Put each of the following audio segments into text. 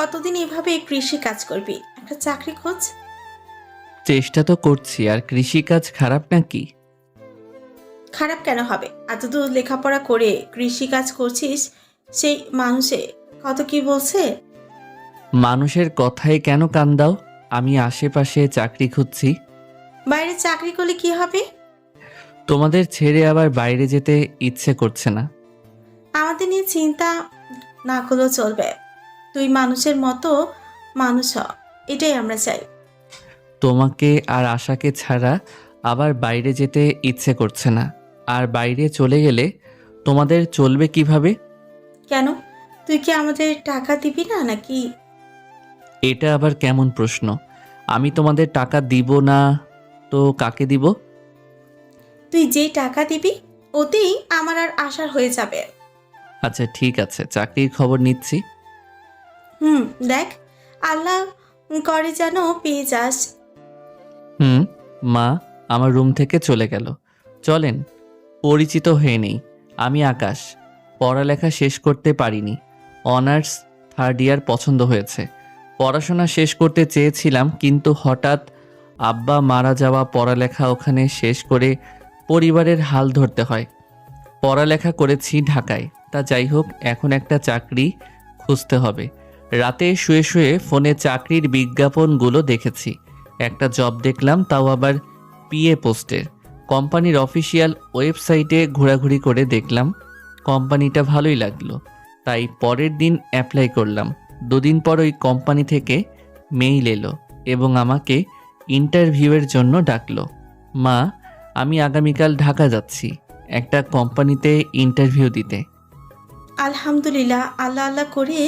কতদিন এভাবে কৃষি কাজ করবি? একটা চাকরি খোঁজ। চেষ্টা তো করছি, আর কৃষিকাজ খারাপ নাকি? খারাপ কেন হবে? এতদূর লেখাপড়া করে কৃষি কাজ করছিস, সেই মানুষে কত কি বলছে। মানুষের কথায় কেন কান দাও? আমি আশেপাশে চাকরি খুঁজছি। বাইরে চাকরি করলে কি হবে? তোমাদের ছেড়ে আবার বাইরে যেতে ইচ্ছে করছে না। আমাদের নিয়ে চিন্তা না করলেও চলবে। তুই মানুষের মতো মানুষ হ, এটাই আমরা চাই। তোমাকে আর আশাকে ছাড়া আবার বাইরে যেতে ইচ্ছে করছে না। আর বাইরে চলে গেলে তোমাদের চলবে কিভাবে? কেন? তুই কি আমাদের টাকা দিবি না নাকি? এটা আবার কেমন প্রশ্ন? আমি তোমাদের টাকা দিব না তো কাকে দিব? তুই যেই টাকা দিবি ওতেই আমার আর আশার হয়ে যাবে। আচ্ছা ঠিক আছে, চাকরির খবর নিচ্ছি। দেখ, আল্লাহ করে যেন পেয়ে যাস। হুম। মা আমার রুম থেকে চলে গেল। চলেন পরিচিত হয়ে নেই। আমি আকাশ। পড়ালেখা শেষ করতে পারিনি। অনার্স থার্ড ইয়ার পছন্দ হয়েছে। পড়াশোনা শেষ করতে চেয়েছিলাম, কিন্তু হঠাৎ আব্বা মারা যাওয়া, পড়ালেখা ওখানে শেষ করে পরিবারের হাল ধরতে হয়। পড়ালেখা করেছি ঢাকায়। তা যাই হোক, এখন একটা চাকরি খুঁজতে হবে। রাতে শুয়ে শুয়ে ফোনে চাকরির বিজ্ঞাপনগুলো দেখেছি। একটা জব দেখলাম, তাও আবার পিএ পোস্টের। কোম্পানির অফিসিয়াল ওয়েবসাইটে ঘোরাঘুরি করে দেখলাম কোম্পানিটা ভালোই লাগলো, তাই পরের দিন অ্যাপ্লাই করলাম। দুদিন পর ওই কোম্পানি থেকে মেইল এলো এবং আমাকে ইন্টারভিউয়ের জন্য ডাকলো। মা, আমি আগামীকাল ঢাকা যাচ্ছি একটা কোম্পানিতে ইন্টারভিউ দিতে। আলহামদুলিল্লাহ, আল্লাহ আল্লাহ করে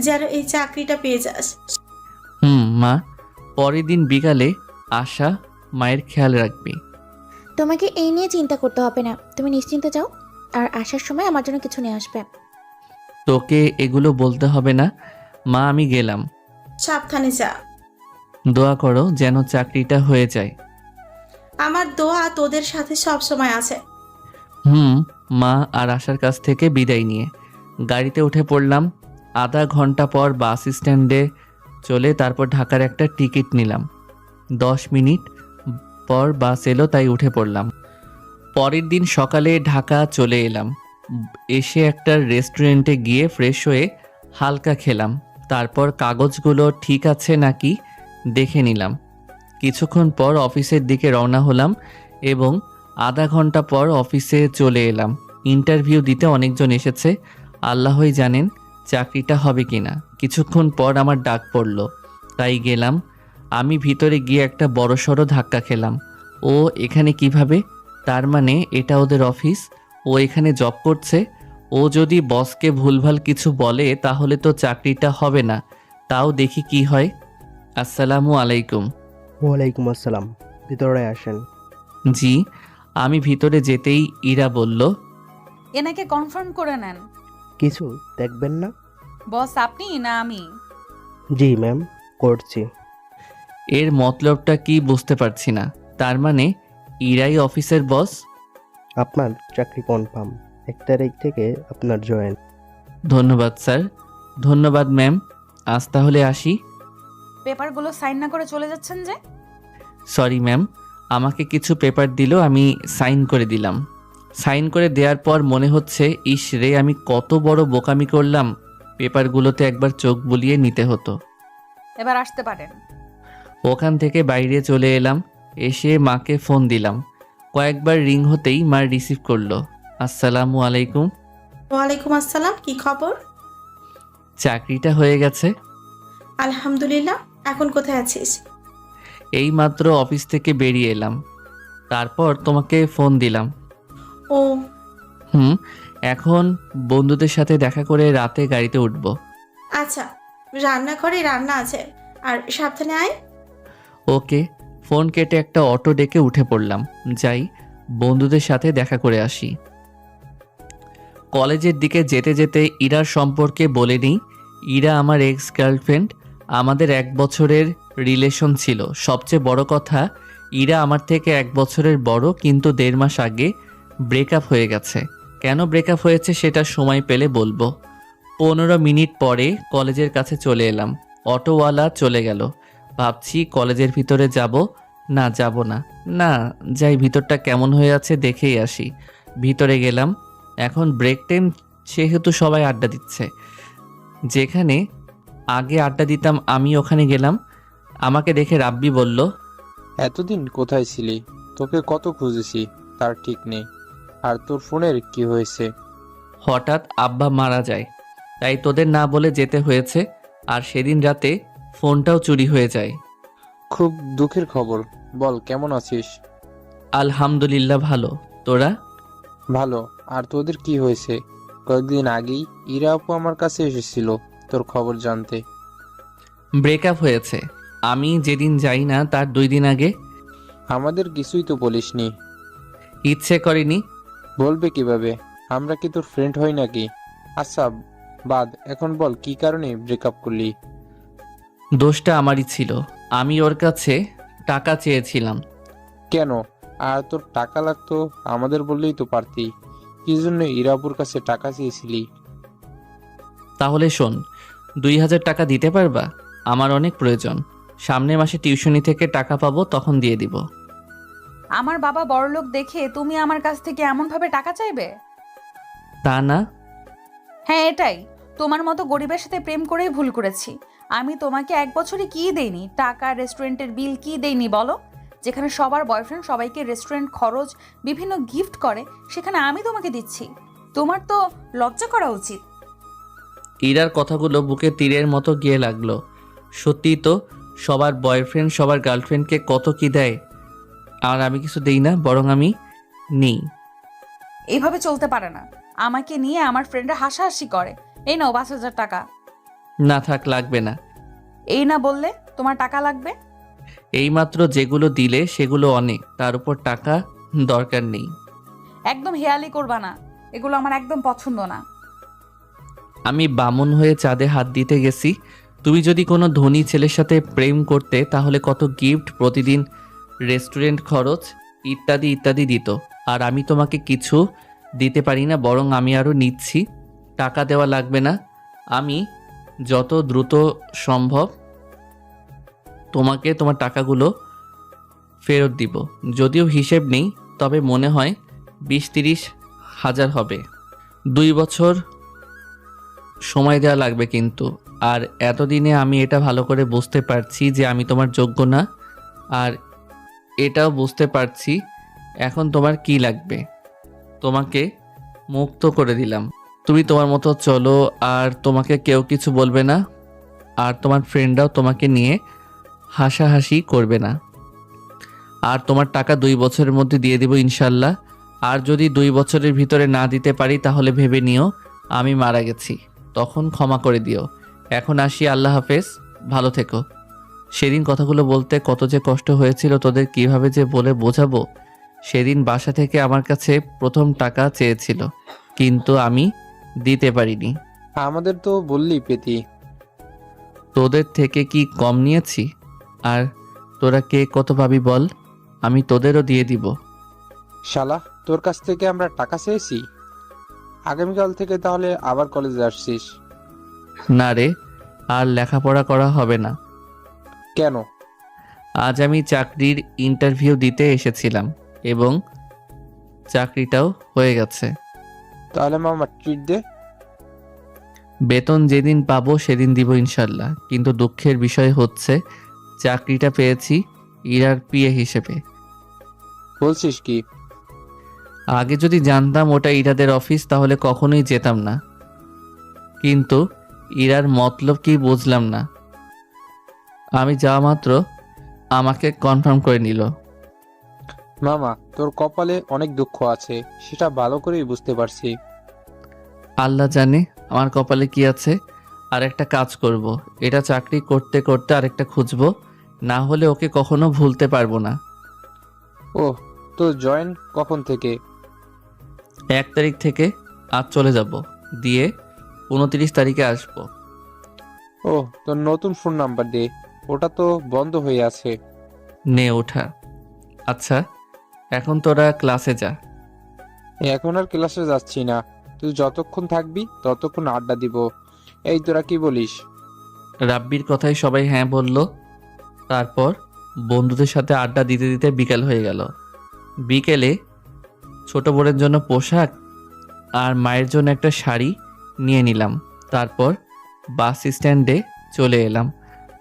যেন এই চাকরিটা পেয়ে যাস। মা, পরের দিন বিকালে আশা মায়ের খেয়াল রাখবি। তোমাকে এই নিয়ে চিন্তা করতে হবে না, তুমি নিশ্চিন্তে যাও। আর আসার সময় আমার জন্য কিছু নিয়ে আসবে। তোকে এগুলো বলতে হবে না। মা, আমি গেলাম। সাবধানে যা। দোয়া করো যেন চাকরিটা হয়ে যায়। আমার দোয়া তোদের সাথে সব সময় আছে। মা আর আশার কাছ থেকে বিদায় নিয়ে গাড়িতে উঠে পড়লাম। আধা ঘন্টা পর বাস স্ট্যান্ডে চলে তারপর ঢাকার একটা টিকিট নিলাম। 10 মিনিট পর বাস এলো, তাই উঠে পড়লাম। পরের দিন সকালে ঢাকা চলে এলাম। এসে একটা রেস্টুরেন্টে গিয়ে ফ্রেশ হয়ে হালকা খেলাম। তারপর কাগজগুলো ঠিক আছে নাকি দেখে নিলাম। কিছুক্ষণ পর অফিসের দিকে রওনা হলাম এবং আধা ঘন্টা পর অফিসে চলে এলাম। ইন্টারভিউ দিতে অনেকজন এসেছে, আল্লাহই জানেন চাকরিটা হবে কিনা। কিছুক্ষণ পর আমার ডাক পড়ল, তাই গেলাম। আমি ভিতরে গিয়ে একটা বড়সড় ধাক্কা খেলাম। ও এখানে কিভাবে? তার মানে এটা ওদের অফিস, ও এখানে জব করছে। ও যদি বসকে ভুলভাল কিছু বলে তাহলে তো চাকরিটা হবে না। তাও দেখি কি হয়। আসসালামু আলাইকুম। ওয়ালাইকুম আসসালাম, ভিতরে আসেন। জি। আমি ভিতরে যেতেই ইরা বলল, এনাকে কনফার্ম করে নেন। কিছু দেখবেন না? বস আপনি না আমি? জি ম্যাম, করছি। এর মতলবটা কি বুঝতে পারছি না। তার মানে ইরাই অফিসের বস? আপনার চাকরি কনফার্ম, 1 তারিখ থেকে আপনার জয়েন। ধন্যবাদ স্যার। ধন্যবাদ ম্যাম। আজ তাহলে আসি। পেপারগুলো সাইন না করে চলে যাচ্ছেন যে? সরি ম্যাম, আমাকে কিছু পেপার দিল, আমি সাইন করে দিলাম। সাইন করে দেওয়ার পর মনে হচ্ছে, ইস রে, আমি কত বড় বোকামি করলাম। পেপারগুলোতে একবার চোখ বুলিয়ে নিতে হতো। এবার আসতে পারেন। ওখান থেকে বাইরে চলে এলাম। এসে মাকে ফোন দিলাম। কয়েকবার রিং হতেই মা রিসিভ করলো। আসসালামু আলাইকুম। ওয়ালাইকুম আসসালাম, কি খবর? চাকরিটা হয়ে গেছে। আলহামদুলিল্লাহ। এখন কোথায় আছিস? এই মাত্র অফিস থেকে বেরিয়ে এলাম, তারপর তোমাকে ফোন দিলাম। ও, এখন বন্ধুদের সাথে দেখা করে রাতে গাড়িতে উঠব। আচ্ছা, রান্নাঘরে রান্না আছে, আর সাবধানে আয়। ওকে। ফোন কেটে একটা অটো ডেকে উঠে পড়লাম। যাই, বন্ধুদের সাথে দেখা করে আসি। কলেজের দিকে যেতে যেতে ইরার সম্পর্কে বলে নিই। ইরা আমার এক্স গার্লফ্রেন্ড। আমাদের 1 বছরের রিলেশন ছিল। সবচেয়ে বড় কথা, ইরা আমার থেকে 1 বছরের বড়, কিন্তু 1.5 মাস আগে ব্রেকআপ হয়ে গেছে। কেন ব্রেকআপ হয়েছে সেটা সময় পেলে বলবো। 15 মিনিট পরে কলেজের কাছে চলে এলাম। অটোওয়ালা চলে গেল। ভাবছি কলেজের ভিতরে যাব না যাব না, না যাই, ভিতরটা কেমন হয়ে আছে দেখেই আসি। ভিতরে গেলাম। এখন ব্রেক টাইম, সেহেতু সবাই আড্ডা দিচ্ছে। যেখানে আগে আড্ডা দিতাম আমি ওখানে গেলাম। আমাকে দেখে রাব্বি বলল, এতদিন কোথায় ছিলি? তোকে কত খুঁজেছি তার ঠিক নেই। আর তোর ফোনের কি হয়েছে? হঠাৎ আব্বা মারা যায়, তাই তোদের না বলে যেতে হয়েছে। আর সেদিন রাতে ফোনটাও চুরি হয়ে যায়। খুব দুঃখের খবর। বল, কেমন আছিস? আলহামদুলিল্লাহ ভালো। তোরা? ভালো। আর তোদের কি হয়েছে? কয়েকদিন আগেই ইরা আপু আমার কাছে এসেছিল তোর খবর জানতে। ব্রেকআপ হয়েছে। আমি যেদিন যাই না তার 2 দিন আগে। আমাদের কিছুই তো বলিসনি। ইচ্ছে করেনি। বলবে কিভাবে? আমরা কি তোর ফ্রেন্ড হই নাকি? আচ্ছা বাদ, এখন বল কি কারণে ব্রেকআপ করলি? দোষটা আমারই ছিল। আমি ওর কাছে টাকা চেয়েছিলাম। কেন? আর তোর টাকা লাগতো আমাদের বললেই তো পারতি। কি জন্য ইরাপুর কাছে টাকা চেয়েছিলি? তাহলে শোন, 2000 টাকা দিতে পারবা? আমার অনেক প্রয়োজন। সামনের মাসে টিউশনি থেকে টাকা পাবো, তখন দিয়ে দিব। আমার বাবা বড়লোক দেখে তুমি আমার কাছ থেকে এমনভাবে টাকা চাইবে? তা না। হ্যাঁ এটাই। তোমার মতো গরিবের সাথে প্রেম করেই ভুল করেছি। আমি তোমাকে 1 বছরে কি দেইনি? টাকা, রেস্টুরেন্টের বিল কি দেইনি বলো? যেখানে সবার বয়ফ্রেন্ড সবাইকে রেস্টুরেন্ট খরচ, বিভিন্ন গিফট করে, সেখানে আমি তোমাকে দিচ্ছি। তোমার তো লজ্জা করা উচিত। ইরার কথাগুলো বুকে তীরের মতো গিয়ে লাগলো। সত্যিই তো, সবার বয়ফ্রেন্ড সবার গার্লফ্রেন্ডকে কত কি দেয়, আর আমি কিছু দেই না, বরং আমি নিই। এইভাবে চলতে পারে না। আমাকে নিয়ে আমার ফ্রেন্ডরা হাসাহাসি করে। এই নাও 5,000 টাকা। না থাক, লাগবে না। এই না বললে তোমার টাকা লাগবে? এইমাত্র যেগুলো দিলে সেগুলো অনেক, তার উপর টাকা দরকার নেই। একদম হেয়ালি করবা না, এগুলো আমার একদম পছন্দ না। আমি বামুন হয়ে চাঁদে হাত দিতে গেছি। তুমি যদি কোনো ধনী ছেলের সাথে প্রেম করতে, তাহলে কত গিফট, প্রতিদিন রেস্টুরেন্ট খরচ ইত্যাদি ইত্যাদি দিত। আর আমি তোমাকে কিছু দিতে পারি না, বরং আমি আরও নিচ্ছি। টাকা দেওয়া লাগবে না। আমি যত দ্রুত সম্ভব তোমাকে তোমার টাকাগুলো ফেরত দিব। যদিও হিসেব নেই, তবে মনে হয় 20-30 হাজার হবে। 2 বছর সময় দেওয়া লাগবে কিন্তু। আর এতদিনে আমি এটা ভালো করে বুঝতে পারছি যে আমি তোমার যোগ্য না। আর এটাও বুঝতে পারছি এখন তোমার কি লাগবে। তোমাকে মুক্ত করে দিলাম। তুমি তোমার মতো চলো, আর তোমাকে কেউ কিছু বলবে না। আর তোমার ফ্রেন্ডরাও তোমাকে নিয়ে হাসাহাসি করবে না। আর তোমার টাকা 2 বছরের মধ্যে দিয়ে দিব ইনশাল্লাহ। আর যদি 2 বছরের ভিতরে না দিতে পারি, তাহলে ভেবে নিও আমি মারা গেছি, তখন ক্ষমা করে দিও। এখন আসি, আল্লাহ হাফেজ, ভালো থেকো। সেদিন কথাগুলো বলতে কত যে কষ্ট হয়েছিল, তোদের কিভাবে যে বলে বোঝাবো। সেদিন বাসা থেকে আমার কাছে প্রথম টাকা চেয়েছিল, কিন্তু আমি দিতে পারিনি। আমাদের তো বললি পেতি। তোদের থেকে কি কম নিয়েছি? আর তোরা কে কত ভাবি বল, আমি তোদেরও দিয়ে দিব। শালা, তোর কাছ থেকে আমরা টাকা চেয়েছি? আগামীকাল থেকে তাহলে আবার কলেজে আসছিস? না রে, আর লেখাপড়া করা হবে না। কেন? আজ আমি চাকরির ইন্টারভিউ দিতে এসেছিলাম এবং চাকরিটাও হয়ে গেছে। তাহলে মামা ট্রিট দে। বেতন যেদিন পাবো সেদিন দিব ইনশাল্লাহ। কিন্তু দুঃখের বিষয় হচ্ছে চাকরিটা পেয়েছি ইরার পিএ হিসেবে। বলছিস কি? আগে যদি জানতাম ওটা ইরাদের অফিস, তাহলে কখনোই যেতাম না। কিন্তু ইরার মতলব কি বুঝলাম না। আমি যাওয়া মাত্র আমাকে কনফার্ম করে নিল। মামা, তোর কপালে অনেক দুঃখ আছে, সেটা ভালো করেই বুঝতে পারছি। আল্লাহ জানে আমার কপালে কি আছে। আর একটা কাজ করব, এটা চাকরি করতে করতে আরেকটা খুঁজবো, না হলে ওকে কখনো ভুলতে পারবো না। ওহ, তো জয়েন কখন থেকে? 1 তারিখ থেকে। আজ চলে যাব, দিয়ে 29 তারিখে আসবো। ওহ, তোর নতুন ফোন নাম্বার দে, ওটা তো বন্ধ হয়ে আছে। নে ওঠা। আচ্ছা, এখন তোরা ক্লাসে যা। এখন আর ক্লাসে যাচ্ছি না, তুই যতক্ষণ থাকবি ততক্ষণ আড্ডা দিব। এই তোরা কি বলিস? রাব্বির কথায় সবাই হ্যাঁ বলল। তারপর বন্ধুদের সাথে আড্ডা দিতে দিতে বিকেল হয়ে গেল। বিকেলে ছোট বোনের জন্য পোশাক আর মায়ের জন্য একটা শাড়ি নিয়ে নিলাম। তারপর বাস স্ট্যান্ডে চলে এলাম।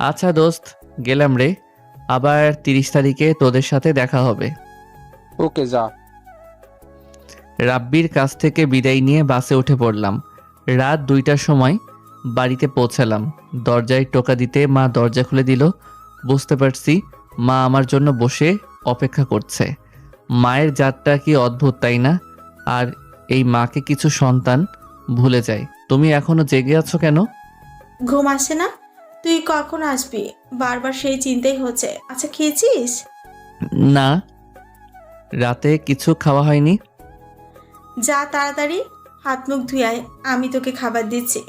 আচ্ছা দোস্ত, গেলাম রে, আবার 30 তারিখে তোদের সাথে দেখা হবে। ওকে যা। রাব্বির কাছ থেকে বিদায় নিয়ে বাসে উঠে পড়লাম। রাত 2টার সময় বাড়িতে পৌঁছালাম। দরজায় টোকা দিতে মা দরজা খুলে দিল। বুঝতে পারছি মা আমার জন্য বসে অপেক্ষা করছে। মায়ের জাতটা কি অদ্ভুত, তাই না? আর এই মাকে কিছু সন্তান ভুলে যায়। তুমি এখনো জেগে আছো কেন? ঘুম আসে না? তুই কখন আসবি বারবার সেই চিন্তাই হচ্ছে। আচ্ছা খেয়েছিস? না, রাতে কিছু খাওয়া হয়নি। যা তাড়াতাড়ি হাত মুখ ধুয়ায়, আমি তোকে খাবার দিচ্ছি।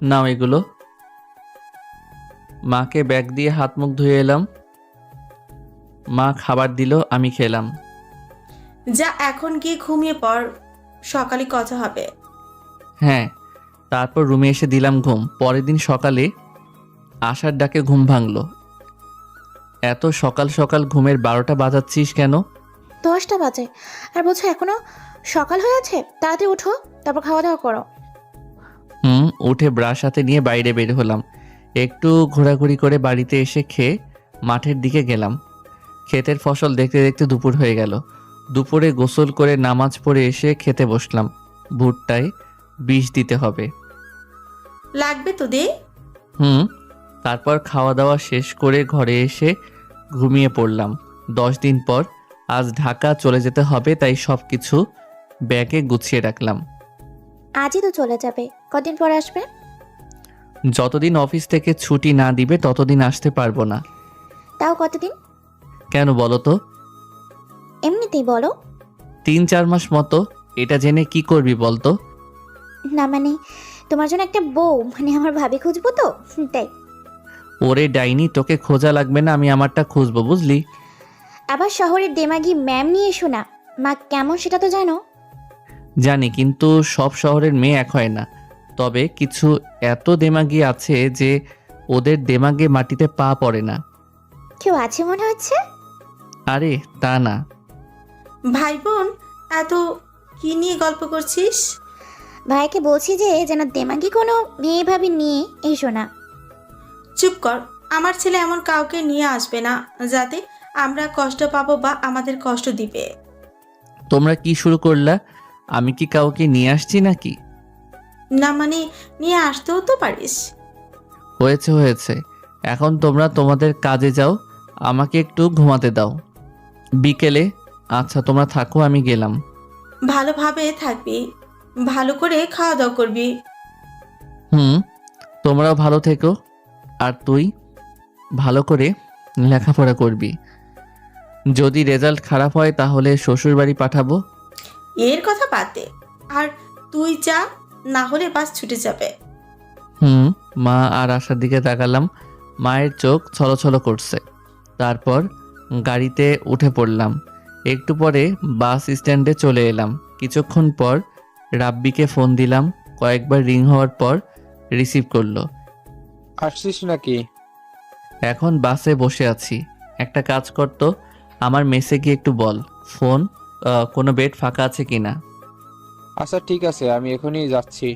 নাও এগুলো। মাকে ব্যাগ দিয়ে হাত মুখ ধুয়ে এলাম। মা খাবার দিল, আমি খেলাম। যা এখন গিয়ে ঘুমিয়ে পড়, সকালে কথা হবে। হ্যাঁ, তারপর রুমে এসে দিলাম ঘুম। পরের দিন সকালে আশার ডাকে ঘুম ভাঙলো। এত সকাল সকাল ঘুমের 12টা বাজাচ্ছিস কেন? 10টা বাজে আর বলছো এখনো সকাল হয়ে আছে? তাড়াতাড়ি উঠো, তারপর খাওয়া দাওয়া করো। উঠে ব্রাশ হাতে নিয়ে বাইরে বের হলাম। একটু ঘোরাঘুরি করে বাড়িতে এসে খেয়ে মাঠের দিকে গেলাম। ক্ষেতের ফসল দেখতে দেখতে দুপুর হয়ে গেল। দুপুরে গোসল করে নামাজ পড়ে এসে খেতে বসলাম। ভুট্টায় বিষ দিতে হবে। লাগবে তো দে। তারপর খাওয়া দাওয়া শেষ করে ঘরে এসে ঘুমিয়ে পড়লাম। 10 দিন পর আজ ঢাকা চলে যেতে হবে, তাই সব কিছু ব্যাগে গুছিয়ে রাখলাম। আজই তো চলে যাবে, কদিন পর আসবে? যতদিন অফিস থেকে ছুটি না দিবে ততদিন আসতে পারবো না। তাও কতদিন? কেন বলো তো? এমনিতেই বলো। 3-4 মাস মতো। এটা জেনে কি করবি বলতো? না মানে তোমার জন্য একটা বউ, মানে আমার ভাবি খুঁজবো তো, তাই। ওরে ডাইনি, তোকে খোঁজা লাগবে না, আমি আমারটা খুঁজবো, বুঝলি? আবার শহরের দেমাগি ম্যাম নিয়ে এসো না। মা কেমন সেটা তো জানো। জানি, কিন্তু সব শহরের মেয়ে এক হয় না। তবে কিছু এত দেমাগি আছে যে ওদের দেমাগে মাটিতে পা পড়ে না। কেউ আছে মনে হচ্ছে। আরে তা না। ভাই বোন এত কি নিয়ে গল্প করছিস? ভাইকে বলছি যে যেন দেমাগি কোনো মেয়ে ভাবি নিয়ে এসো না। চুপ কর, আমার ছেলে এমন কাউকে নিয়ে আসবে না যাতে আমরা কষ্ট পাবো বা আমাদের কষ্ট দিবে। তোমরা কি শুরু করলা? আমি কি কাউকে নিয়ে আসছি নাকি? না মানে নিয়ে আসতেও তো পারিস। হয়েছে হয়েছে, এখন তোমরা তোমাদের কাজে যাও, আমাকে একটু ঘুমাতে দাও। বিকেলে। আচ্ছা তোমরা থাকো, আমি গেলাম। ভালোভাবে থাকবি, ভালো করে খাওয়া দাওয়া করবি। তোমরাও ভালো থেকো। আর তুই ভালো করে লেখাপড়া করবি। যদি রেজাল্ট খারাপ হয় তাহলে শ্বশুর বাড়ি পাঠাবো। এর কথা বাদ দে, আর তুই যা, না হলে বাস ছুটে যাবে। মা আর আশার দিকে তাকালাম। মায়ের চোখ ছলছল করছে। তারপর গাড়িতে উঠে পড়লাম। একটু পরে বাস স্ট্যান্ডে চলে এলাম। কিছুক্ষণ পর রাব্বিকে ফোন দিলাম। কয়েকবার রিং হওয়ার পর রিসিভ করলো। আসছিস নাকি? এখন বাসে বসে আছি। একটা কাজ করতো, আমার মেসে গিয়ে একটু বল ফোন কোনো বেড ফাঁকা আছে কিনা। আচ্ছা ঠিক আছে, আমি এখনই যাচ্ছি।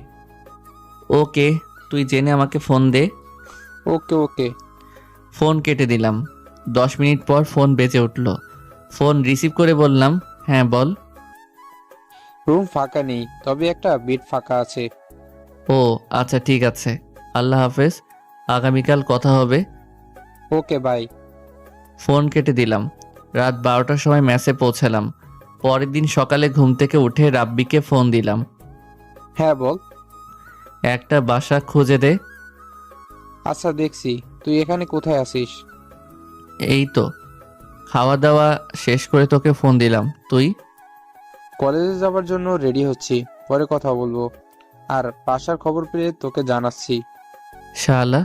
ওকে, তুই জেনে আমাকে ফোন দে। ওকে ওকে। ফোন কেটে দিলাম। 10 মিনিট পর ফোন বেজে উঠল। ফোন রিসিভ করে বললাম, হ্যাঁ বল। রুম ফাঁকা নেই, তবে একটা বেড ফাঁকা আছে। ও আচ্ছা ঠিক আছে, আল্লাহ হাফেজ, আগামীকাল কথা হবে। Okay bye. ফোন কেটে দিলাম। রাত 12টার সময় মেসে পৌঁছালাম। পরের দিন সকালে ঘুম থেকে উঠে রাব্বিকে ফোন দিলাম। হ্যাঁ বল। একটা বাসা খুঁজে দে। আচ্ছা দেখছি। তুই এখানে কোথায় আছিস? এই তো খাওয়া দাওয়া শেষ করে তোকে ফোন দিলাম। তুই? কলেজে যাবার জন্য রেডি হচ্ছি, পরে কথা বলবো। আর বাসার খবর পেয়ে তোকে জানাচ্ছি। শালা,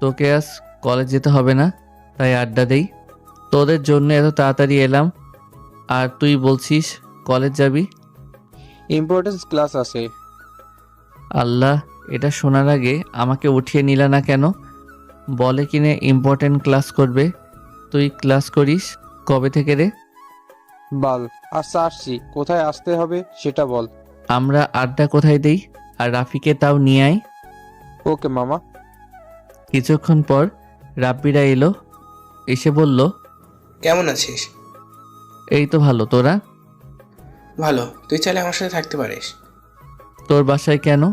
তোকে আজ কলেজ যেতে হবে না, তাই আড্ডা দেই। তোদের জন্য এত তাড়াতাড়ি এলাম আর তুই বলছিস কলেজ যাবি। ইম্পর্টেন্স ক্লাস আছে। আল্লাহ, এটা শোনার আগে আমাকে উঠিয়ে নিলা না কেন? বলে কিনে ইম্পর্টেন্ট ক্লাস করবে। তুই ক্লাস করিস কবে থেকে রে? বল। আচ্ছা আসছি, কোথায় আসতে হবে সেটা বল। আমরা আড্ডা কোথায় দেই? আর রাফিকে তাও নিয়ে আয়। ওকে মামা। কিছুক্ষণ পর রাব্বিরা এলো, এসে বলল, কেমন আছিস? এই তো ভালো, তোরা? ভালো। তুই চাইলে আমার সাথে থাকতে পারিস। তোর বাসায় কেন?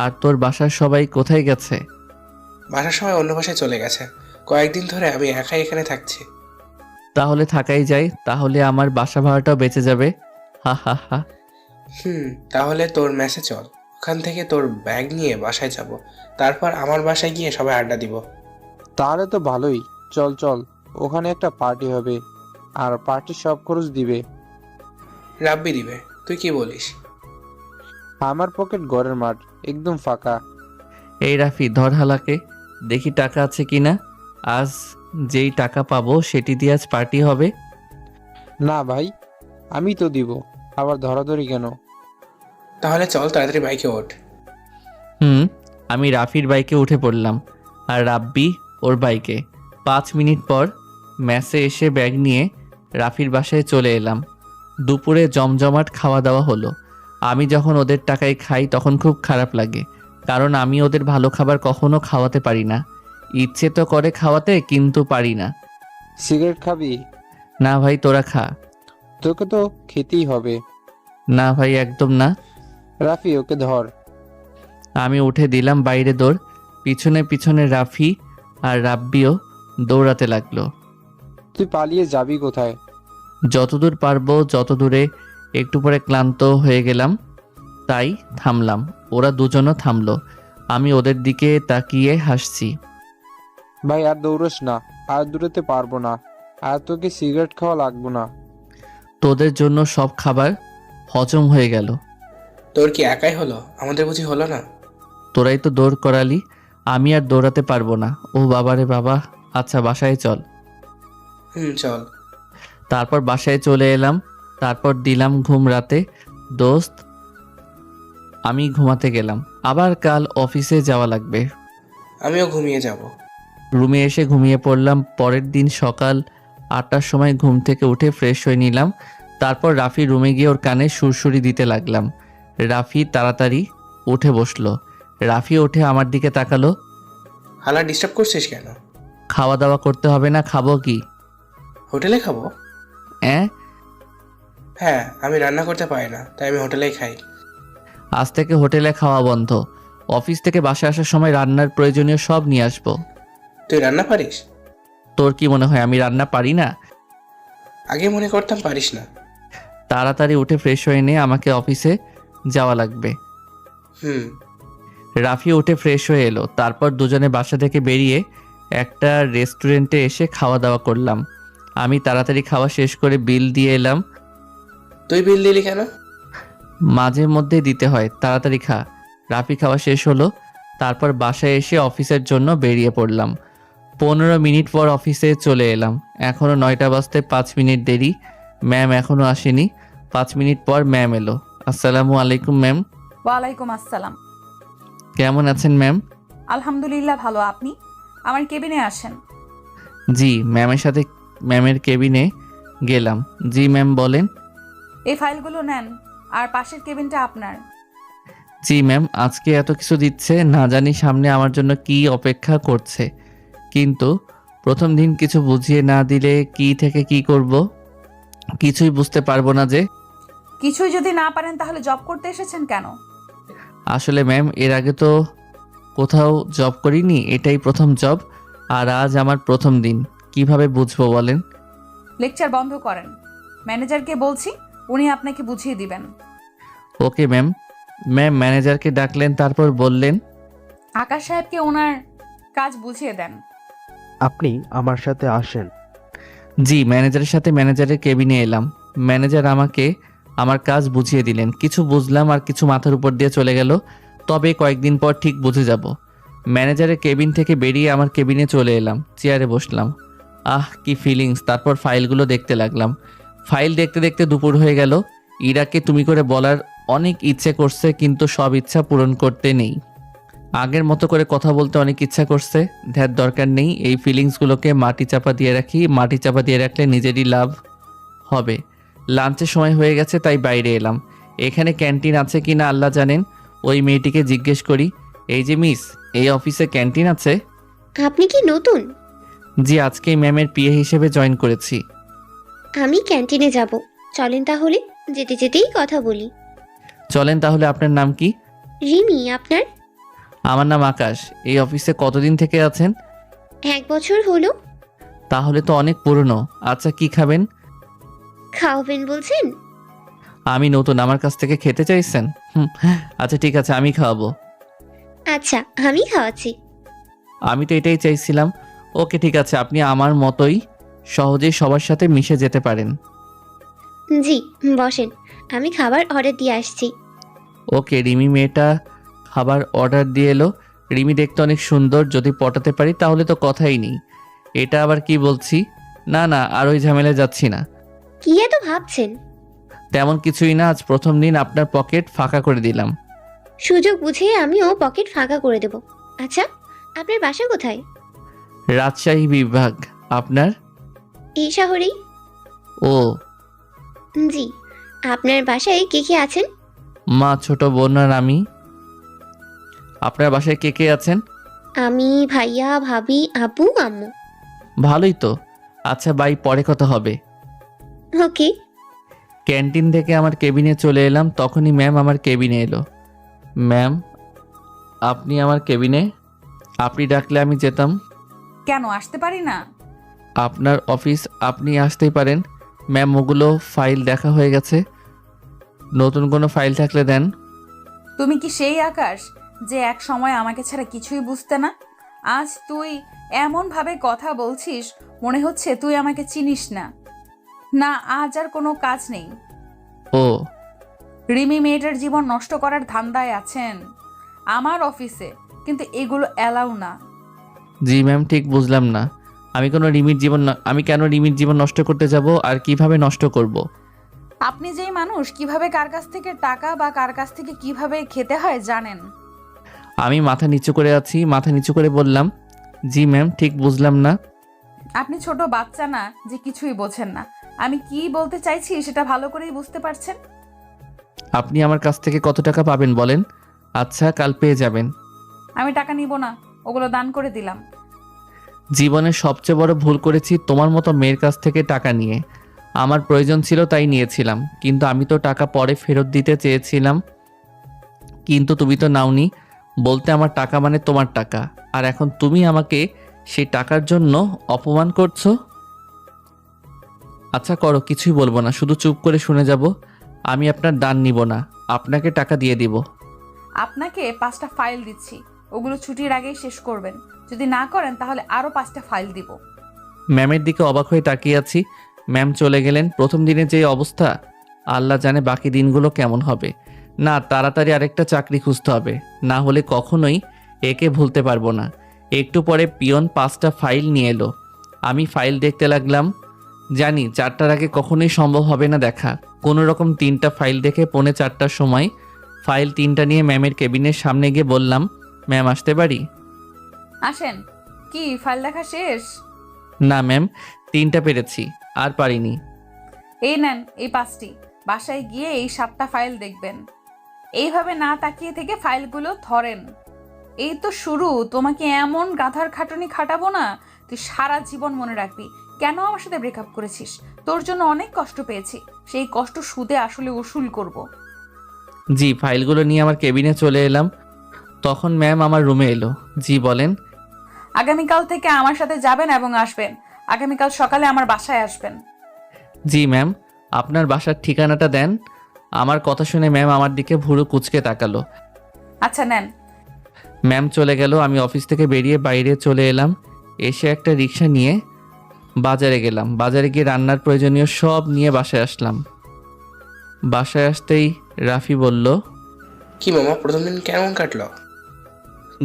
আর তোর বাসার সবাই কোথায় গেছে? বাসার সময় অন্য বাসায় চলে গেছে। কয়েকদিন ধরে আমি একাই এখানে থাকছি। তাহলে থাকাই যায়, তাহলে আমার বাসা ভাড়াটাও বেঁচে যাবে। হা হা হা। তাহলে তোর মেসে চল। ওখান থেকে তোর ব্যাগ নিয়ে বাসায় যাব। তারপর আমার বাসায় গিয়ে সবাই আড্ডা দিব। তাহলে তো ভালোই। চল চল, ওখানে একটা পার্টি হবে, আর পার্টির সব খরচ দিবে। রাব্বি দিবে। তুই কি বলিস? আমার পকেট ঘরের মাঠ, একদম ফাঁকা। এই রাফি, ধর হালাকে, দেখি টাকা আছে কিনা। আজ যেই টাকা পাবো সেটি দিয়ে আজ পার্টি হবে। না ভাই, আমি তো দিব, আবার ধরাধরি কেন? তাহলে চল, তাড়াতাড়ি বাইকে ওঠ। আমি রাফির বাইকে উঠে পড়লাম আর রাব্বি ওর বাইকে। 5 মিনিট পর ম্যাসে এসে ব্যাগ নিয়ে রাফির বাসায় চলে এলাম। দুপুরে জমজমাট খাওয়া দাওয়া হলো। আমি যখন ওদের টাকায় খাই তখন খুব খারাপ লাগে, কারণ আমি ওদের ভালো খাবার কখনো খাওয়াতে পারি না। ইচ্ছে তো করে খাওয়াতে, কিন্তু পারি না। সিগারেট খাবি? না ভাই, তোরা খা। তোকে তো খেতেই হবে। না ভাই, একদম না। রাফি, ওকে ধর। আমি উঠে দিলাম বাইরে দৌড়। পিছনে পিছনে রাফি আর রাব্বিও দৌড়াতে লাগলো। তুই পালিয়ে যাবি কোথায়? যতদূর পারবো, যত দূরে। একটু পরে ক্লান্ত হয়ে গেলাম, তাই থামলাম। ওরা দুজনও থামলো। আমি ওদের দিকে তাকিয়ে হাসছি। ভাই আর দৌড়স না, আর দূরেতে পারবো না, আর তোকে সিগারেট খাওয়া লাগবো না। তোদের জন্য সব খাবার হজম হয়ে গেল। তোর কি একাই হলো? আমাদের বুঝি হলো না? তোরাই তো দৌড় করালি, আমি আর দৌড়াতে পারবো না। ও বাবারে বাবা। আচ্ছা, বাসায় চল। চল। তারপর বাসায় চলে এলাম। তারপর দিলাম ঘুম রাতে। দোস্ত, আমি ঘুমাতে গেলাম, আবার কাল অফিসে যাওয়া লাগবে। আমিও ঘুমিয়ে যাব। রুমে এসে ঘুমিয়ে পড়লাম। পরের দিন সকাল 8টার সময় ঘুম থেকে উঠে ফ্রেশ হয়ে নিলাম। তারপর রাফি রুমে গিয়ে ওর কানে সুরসুরি দিতে লাগলাম। রাফি তাড়াতাড়ি উঠে বসলো। রাফি উঠে আমার দিকে তাকালো। হালা, ডিস্টার্ব করছিস কেন? খাওয়া দাওয়া করতে হবে না? খাবো কি? হোটেলে খাবো? হ্যাঁ, আমি রান্না করতে পারি না, তাই আমি হোটেলেই খাই। আজ থেকে হোটেলে খাওয়া বন্ধ। অফিস থেকে বাসায় আসার সময় রান্নার প্রয়োজনীয় সব নিয়ে আসবো। তুই রান্না পারিস? তোর কি মনে হয় আমি রান্না পারি না? আগে মনে করতাম পারিস না। তাড়াতাড়ি উঠে ফ্রেশ হয়ে নে, আমাকে অফিসে যাওয়া লাগবে। রাফি উঠে ফ্রেশ হয়ে এলো। তারপর দুজনে বাসা থেকে বেরিয়ে একটা রেস্টুরেন্টে এসে খাওয়া দাওয়া করলাম। আমি তাড়াতাড়ি খাওয়া শেষ করে বিল দিয়ে এলাম। তুই বিল দিলি কেন? মাঝে মধ্যে দিতে হয়, তাড়াতাড়ি খা। রাফি খাওয়া শেষ হলো। তারপর বাসায় এসে অফিসের জন্য বেরিয়ে পড়লাম। 15 মিনিট পর অফিসে চলে এলাম। এখনও 9টা বাজতে 5 মিনিট দেরি। ম্যাম এখনও আসেনি। 5 মিনিট পর ম্যাম এলো। আসসালামু আলাইকুম ম্যাম। ওয়ালাইকুম আসসালাম। কেমন আছেন ম্যাম? আলহামদুলিল্লাহ ভালো। আপনি আমার কেবিনে আসেন। জি, ম্যামের সাথে ম্যামের কেবিনে গেলাম। জি ম্যাম, বলেন। এই ফাইলগুলো নেন, আর পাশের কেবিনটা আপনার। জি ম্যাম। আজকে এত কিছু দিচ্ছে, না জানি সামনে আমার জন্য কি অপেক্ষা করছে। কিন্তু প্রথম দিন কিছু বুঝিয়ে না দিলে কি থেকে কি করব কিছুই বুঝতে পারবো না যে। কিছুই যদি না পারেন তাহলে জব করতে এসেছেন কেন? আসলে ম্যাম, এর আগে তো কোথাও জব করিনি, এটাই প্রথম জব। আর আজ আমার প্রথম দিন, কিভাবে বুঝবো বলেন? লেকচার বন্ধ করেন। ম্যানেজারকে বলছি, উনি আপনাকে বুঝিয়ে দিবেন। Okay ma'am. ম্যাম ম্যানেজারকে ডাকলেন, তারপর বললেন, আকাশ সাহেবকে ওনার কাজ বুঝিয়ে দেন। আপনি আমার সাথে আসেন। জি। ম্যানেজারের সাথে ম্যানেজারের কেবিনে এলাম। ম্যানেজার আমাকে আমার কাজ বুঝিয়ে দিলেন। কিছু বুঝলাম আর কিছু মাথার উপর দিয়ে চলে গেল। তবে কয়েকদিন পর ঠিক বুঝে যাব। ম্যানেজারের কেবিন থেকে বেরিয়ে আমার কেবিনে চলে এলাম। চেয়ারে বসলাম। কি ফিলিংস। তারপর ফাইলগুলো দেখতে লাগলাম। ফাইল দেখতে দেখতে দুপুর হয়ে গেল। ইরাকে তুমি করে বলার অনেক ইচ্ছে করছে, কিন্তু সব ইচ্ছা পূরণ করতে নেই। আগের মতো করে কথা বলতে অনেক ইচ্ছা করছে। ধ্যার দরকার নেই, এই ফিলিংসগুলোকে মাটি চাপা দিয়ে রাখি। মাটি চাপা দিয়ে রাখলে নিজেরই লাভ হবে। লাঞ্চের সময় হয়ে গেছে, তাই বাইরে এলাম। এখানে ক্যান্টিন আছে কি না আল্লাহ জানেন। ওই মেয়েটিকে জিজ্ঞেস করি, এই যে মিস, এই অফিসে ক্যান্টিন আছে? আপনি কি নতুন? জি, আজকেই ম্যামের পিএ হিসেবে জয়েন করেছি। আমি ক্যান্টিনে যাব, চলেন তাহলে, যেতে যেতেই কথা বলি। চলেন তাহলে। আপনার নাম কি? রিমি, আপনার? আমার নাম আকাশ। এই অফিসে কতদিন থেকে আছেন? 1 বছর হলো। তাহলে তো অনেক পুরনো। আচ্ছা, কি খাবেন? খাওয়াবেন বলছেন? আমি নতুন, আমার কাছ থেকে খেতে চাইছেন? আচ্ছা ঠিক আছে, আমি খাওয়াবো। আচ্ছা, আমি খাওয়াচ্ছি। আমি তো এটাই চাইছিলাম। ওকে ঠিক আছে, আপনি আমার মতোই সহজেই সবার সাথে মিশে যেতে পারেন। জি, বসেন, আমি খাবার অর্ডার দিয়ে আসছি। ওকে। রিমি মেয়েটা খাবার অর্ডার দিয়ে এলো। রিমি দেখতে অনেক সুন্দর, যদি পটাতে পারি তাহলে তো কথাই নেই। এটা আবার কি বলছি? না না, আর ওই ঝামেলায় যাচ্ছি না। কি এত ভাবছেন? তেমন কিছুই না, আজ প্রথম দিন আপনার পকেট ফাঁকা করে দিলাম। সুযোগ বুঝে আমিও পকেট ফাঁকা করে দেব। আচ্ছা, আপনার বাসা কোথায়? রাজশাহী বিভাগ। আপনার? এই শহরেই। ও জি, আপনার বাসায় কে কে আছেন? মা, ছোট বোন আর আমি। আপনার বাসায় কে কে আছেন? আমি, ভাইয়া, ভাবি, আপু, আম্মু। ভালোই তো। আচ্ছা বাই, পরে কথা হবে। ওকে। ক্যান্টিন থেকে আমার কেবিনে চলে এলাম, তখনই ম্যাম আমার কেবিনে এলো। ম্যাম, আপনি আমার কেবিনে? আপনি ডাকলে আমি যেতাম। কেন আসতে পারি না? আপনার অফিস, আপনি আসতেই পারেন। ম্যাম, ওগুলো ফাইল দেখা হয়ে গেছে, নতুন কোনো ফাইল থাকলে দেন। তুমি কি সেই আকাশ যে এক সময় আমাকে ছাড়া কিছুই বুঝতে না? আজ তুই এমন ভাবে কথা বলছিস, মনে হচ্ছে তুই আমাকে চিনিস না। না, আজ আর কোনো কাজ নেই। ও রিমি মেয়েটার জীবন নষ্ট করার ধান্দায় আছেন আমার অফিসে, কিন্তু এগুলো অ্যালাউ না। জি ম্যাম, ঠিক বুঝলাম না। আমি কেন রিমির জীবন নষ্ট করতে যাব, আর কিভাবে নষ্ট করব? আপনি যেই মানুষ কিভাবে কার কাছ থেকে টাকা বা কার কাছ থেকে কিভাবে খেতে হয় জানেন। আমি মাথা নিচু করে আছি, মাথা নিচু করে বললাম, জি ম্যাম, ঠিক বুঝলাম না। আপনি ছোট বাচ্চা না যে কিছুই বোঝেন না। আমি কি বলতে চাইছি সেটা ভালো করেই বুঝতে পারছেন। আপনি আমার কাছ থেকে কত টাকা পাবেন বলেন? আচ্ছা, কাল পেয়ে যাবেন। আমি টাকা নিব না, ওগুলো দান করে দিলাম। জীবনের সবচেয়ে বড় ভুল করেছি তোমার মতো মেয়ের কাছ থেকে টাকা নিয়ে। আমার প্রয়োজন ছিল তাই নিয়েছিলাম, কিন্তু আমি তো টাকা পরে ফেরত দিতে চেয়েছিলাম, কিন্তু তুমি তো নাওনি। বলতে আমার টাকা মানে তোমার টাকা, আর এখন তুমি আমাকে সেই টাকার জন্য অপমান করছো। আচ্ছা করো, কিছুই বলবো না, শুধু চুপ করে শুনে যাব। আমি আপনার দান নিব না, আপনাকে টাকা দিয়ে দিব। আপনাকে 5টা ফাইল দিচ্ছি, ওগুলো ছুটির আগেই শেষ করবেন। যদি না করেন তাহলে আরো 5টা ফাইল দিব। ম্যামের দিকে অবাক হয়ে তাকিয়ে আছি। ম্যাম চলে গেলেন। প্রথম দিনে যে অবস্থা, আল্লাহ জানে বাকি দিনগুলো কেমন হবে। না, তাড়াতাড়ি আরেকটা চাকরি খুঁজতে হবে, না হলে কখনোই একে ভুলতে পারবো না। একটু পরে পিয়ন 5টা ফাইল নিয়ে এলো। আমি ফাইল দেখতে লাগলাম। জানি 4টার আগে কখনোই সম্ভব হবে না দেখা। কোনো রকম 3টা ফাইল দেখে 3:45টার সময় ফাইল 3টা নিয়ে ম্যামের কেবিনের সামনে গিয়ে বললাম, ম্যাম আসতে পারি? আসেন। কি ফাইল দেখা শেষ? না ম্যাম, 3টা পেরেছি, আর পারিনি। এই নেন এই 5টি, বাসায় গিয়ে এই 7টা ফাইল দেখবেন। এইভাবে না তাকিয়ে থেকে ফাইলগুলো ধরেন। এই তো শুরু, তোমাকে এমন গাধার খাটুনি খাটাবো না, তুই সারা জীবন মনে রাখবি কেন আমার সাথে ব্রেকআপ করেছিস। তোর জন্য অনেক কষ্ট পেয়েছি, সেই কষ্ট সুদে আসলে উসুল করব। জি, ফাইলগুলো নিয়ে আমার কেবিনে চলে এলাম। তখন ম্যাম আমার রুমে এলো। জি বলেন। আগামীকাল থেকে আমার সাথে যাবেন এবং আসবেন। আগামীকাল সকালে আমার বাসায় আসবেন। জি ম্যাম, আপনার বাসার ঠিকানাটা দেন। আমার কথা শুনে ম্যাম আমার দিকে ভুরু কুঁচকে তাকালো। আচ্ছা নেন। ম্যাম চলে গেল। আমি অফিস থেকে বেরিয়ে বাইরে চলে এলাম। এসে একটা রিক্সা নিয়ে বাজারে গেলাম। বাজারে গিয়ে রান্নার প্রয়োজনীয় সব নিয়ে বাসায় আসলাম। বাসায় আসতেই রাফি বলল, কি মামা, প্রথম দিন কেমন কাটলো?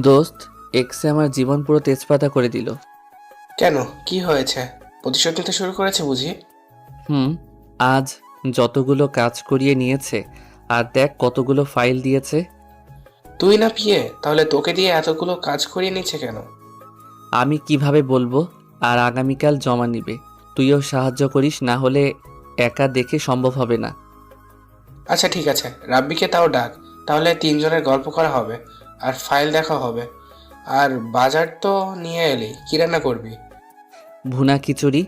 দোস্ত, এক্সে আমার জীবন পুরো তেজপাতা করে দিল। কেন, কি হয়েছে? প্রতিশোধ নিতে শুরু করেছে বুঝি? আজ যতগুলো কাজ করিয়ে নিয়েছে, আর দেখ কতগুলো ফাইল দিয়েছে। তুই না পিয়ে, তাহলে তোকে দিয়ে এতগুলো কাজ করিয়ে নিচ্ছে কেন? আমি কিভাবে বলবো? আর আগামীকাল জমা নিবে। তুইও সাহায্য করিস, না হলে একা দেখে সম্ভব হবে না। আচ্ছা ঠিক আছে, রাব্বিকে তাও ডাক, তাহলে তিনজনের গল্প করা হবে আর ফাইল দেখা হবে। আর বাজার তো নিয়ে এলি, কি রান্না করবি? ভুনা খিচুড়ি।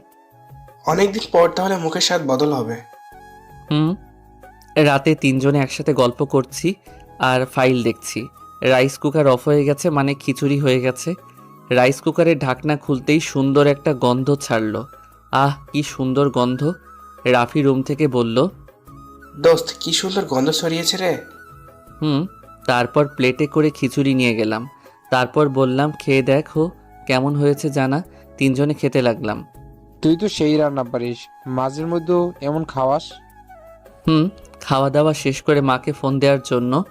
অনেকদিন পর তাহলে মুখের স্বাদ বদল হবে। হুম। রাতে তিনজনে একসাথে গল্প করছি আর ফাইল দেখছি। রাইস কুকার অফ হয়ে গেছে, মানে খিচুড়ি হয়ে গেছে। রাইস কুকারের ঢাকনা খুলতেই সুন্দর একটা গন্ধ ছাড়লো। আহ, কি সুন্দর গন্ধ! রাফি রুম থেকে বলল, দোস্ত, কি সুন্দর গন্ধ ছড়িয়েছে রে। হুম। তারপর প্লেটে করে খিচুড়ি নিয়ে গেলাম। তারপর বললাম, খেয়ে দেখো কেমন হয়েছে জানা। তিনজনে খেতে লাগলাম। তুই তো সেই রান্না পারিস, মাঝের মধ্যেও এমন খাওয়াস। হুম। খাওয়া দাওয়া শেষ করে মাকে ফোন দেওয়ার জন্য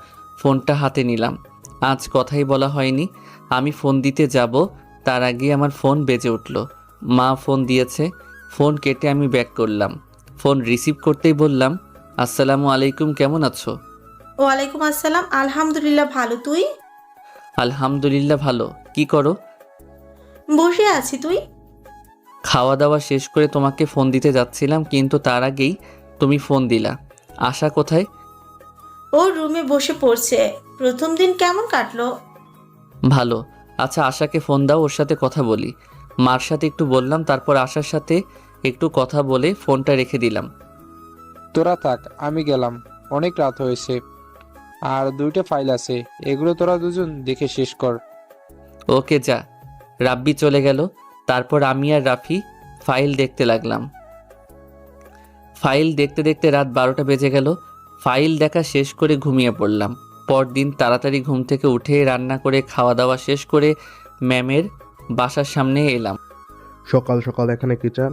ফোনটা হাতে নিলাম। আজ কথাই বলা হয়নি, আমি ফোন দিতে যাব তার আগে আমার ফোন বেজে উঠল। মা ফোন দিয়েছে। ফোন কেটে আমি ব্যাক করলাম। ফোন রিসিভ করতেই বললাম, আসসালামু আলাইকুম, কেমন আছো? ওয়ালাইকুম আসসালাম, আলহামদুলিল্লাহ ভালো, তুই? আলহামদুলিল্লাহ ভালো। কি করো? বসে আছি, তুই? খাওয়া দাওয়া শেষ করে তোমাকে ফোন দিতে যাচ্ছিলাম, কিন্তু তার আগেই তুমি ফোন দিলা। আশা কোথায়? ও রুমে বসে পড়ছে। প্রথম দিন কেমন কাটলো? ভালো। আচ্ছা, আশাকে ফোন দাও, ওর সাথে কথা বলি। মার সাথে একটু বললাম, তারপর আশার সাথে একটু কথা বলে ফোনটা রেখে দিলাম। তোরা থাক, আমি গেলাম, অনেক রাত হয়েছে। আর 2টা ফাইল আছে, এগুলো তোরা দুজন দেখে শেষ কর। ওকে, যা। রাব্বি চলে গেল। তারপর আমি আর রাফি ফাইল দেখতে লাগলাম। ফাইল দেখতে দেখতে রাত 12টা বেজে গেল। ফাইল দেখা শেষ করে ঘুমিয়ে পড়লাম। পরদিন তাড়াতাড়ি ঘুম থেকে উঠে রান্না করে খাওয়া দাওয়া শেষ করে ম্যামের বাসার সামনে এলাম। সকাল সকাল এখানে কি চান?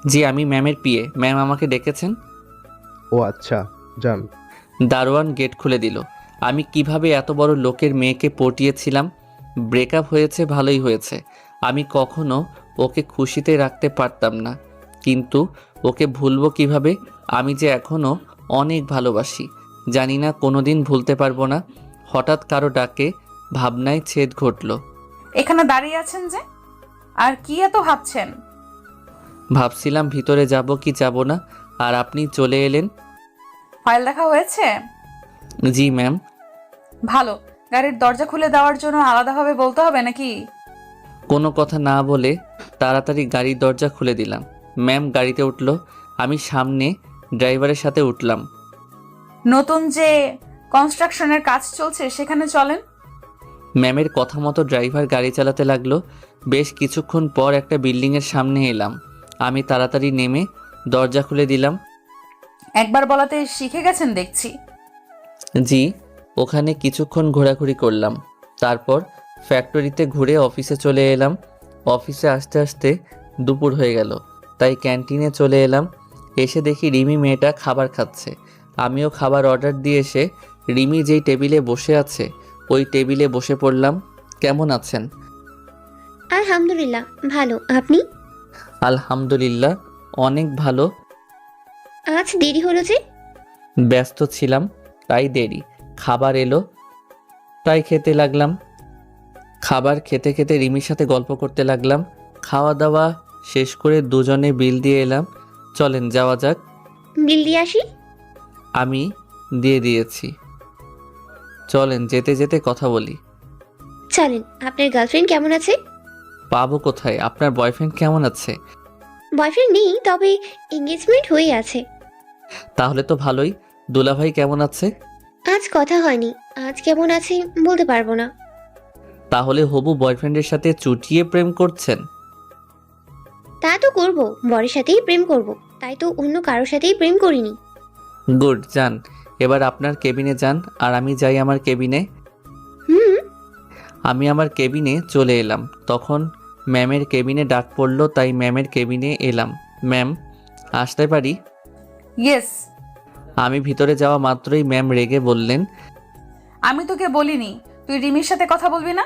জি, আমি ম্যামের পিএ। ম্যাম আমাকে ডেকেছেন। ও আচ্ছা, যান। দারোয়ান গেট খুলে দিল। আমি কিভাবে এত বড় লোকের মেয়েকে পটিয়েছিলাম। ব্রেকআপ হয়েছে, ভালোই হয়েছে। আমি কখনো ওকে খুশিতে রাখতে পারতাম না, কিন্তু ওকে ভুলবো কিভাবে? আমি যে এখনও অনেক ভালোবাসি। জানি না কোনো দিন ভুলতে পারবো না। হঠাৎ কারো ডাকে ভাবনায় ছেদ ঘটল। এখানে দাঁড়িয়ে আছেন যে, আর কি এত ভাবছেন? ভাবছিলাম ভিতরে যাব কি যাব না, আর আপনি চলে এলেন। ফাইল দেখা হয়েছে? জি ম্যাম। ভালো। গাড়ির দরজা খুলে দেওয়ার জন্য আলাদাভাবে বলতে হবে নাকি? কোনো কথা না বলে তাড়াতাড়ি গাড়ির দরজা খুলে দিলাম। ম্যাম গাড়িতে উঠল, আমি সামনে ড্রাইভারের সাথে উঠলাম। নতুন যে কনস্ট্রাকশনের কাজ চলছে সেখানে চলেন। ম্যামের কথা মতো ড্রাইভার গাড়ি চালাতে লাগলো। বেশ কিছুক্ষণ পর একটা বিল্ডিংয়ের সামনে এলাম। আমি তাড়াতাড়ি নেমে দরজা খুলে দিলাম। একবার বলাতে শিখে গেছেন দেখছি। জি, ওখানে কিছুক্ষণ ঘোরাঘুরি করলাম। তারপর ফ্যাক্টরিতে ঘুরে অফিসে চলে এলাম। অফিসে আসতে আসতে দুপুর হয়ে গেল, তাই ক্যান্টিনে চলে এলাম। এসে দেখি রিমি মেয়েটা খাবার খাচ্ছে। আমিও খাবার অর্ডার দিয়ে এসে রিমি যেই টেবিলে বসে আছে ওই টেবিলে বসে পড়লাম। কেমন আছেন? আলহামদুলিল্লাহ ভালো, আপনি? আলহামদুলিল্লাহ অনেক ভালো। আজ দেরি হলো যে? ব্যস্ত ছিলাম তাই দেরি। খাবার এলো তাই খেতে লাগলাম। খাবার খেতে খেতে রিমির সাথে গল্প করতে লাগলাম। খাওয়া দাওয়া শেষ করে দুজনে বিল দিয়ে এলাম। চলেন যাওয়া যাক। বিল দিয়ে আসি। আমি দিয়ে দিয়েছি। চলেন যেতে যেতে কথা বলি। চলেন। আপনার গার্লফ্রেন্ড কেমন আছে? পাবো কোথায়? আপনার বয়ফ্রেন্ড কেমন আছে? বয়ফ্রেন্ড নেই, তবে এঙ্গেজমেন্ট হয়ে আছে। তাহলে তো ভালোই। দুলাভাই কেমন আছে? আজ কথা হয়নি, আজ কেমন আছে বলতে পারবো না। তাহলে হবু বয়ফ্রেন্ডের সাথে চুটিয়ে প্রেম করছেন? তা তো করব, বরের সাথেই প্রেম করব, তাই তো অন্য কারোর সাথেই প্রেম করিনি। গুড, যান এবার আপনার কেবিনে যান আর আমি যাই আমার কেবিনে। হুম। আমি আমার কেবিনে চলে এলাম। তখন ম্যামের কেবিনে ডাক পড়লো, তাই ম্যামের কেবিনে এলাম। ম্যাম, আসতে পারি? ইয়েস। আমি ভিতরে যাওয়া মাত্রই ম্যাম রেগে বললেন, আমি তোকে বলিনি তুই রিমির সাথে কথা বলবি না?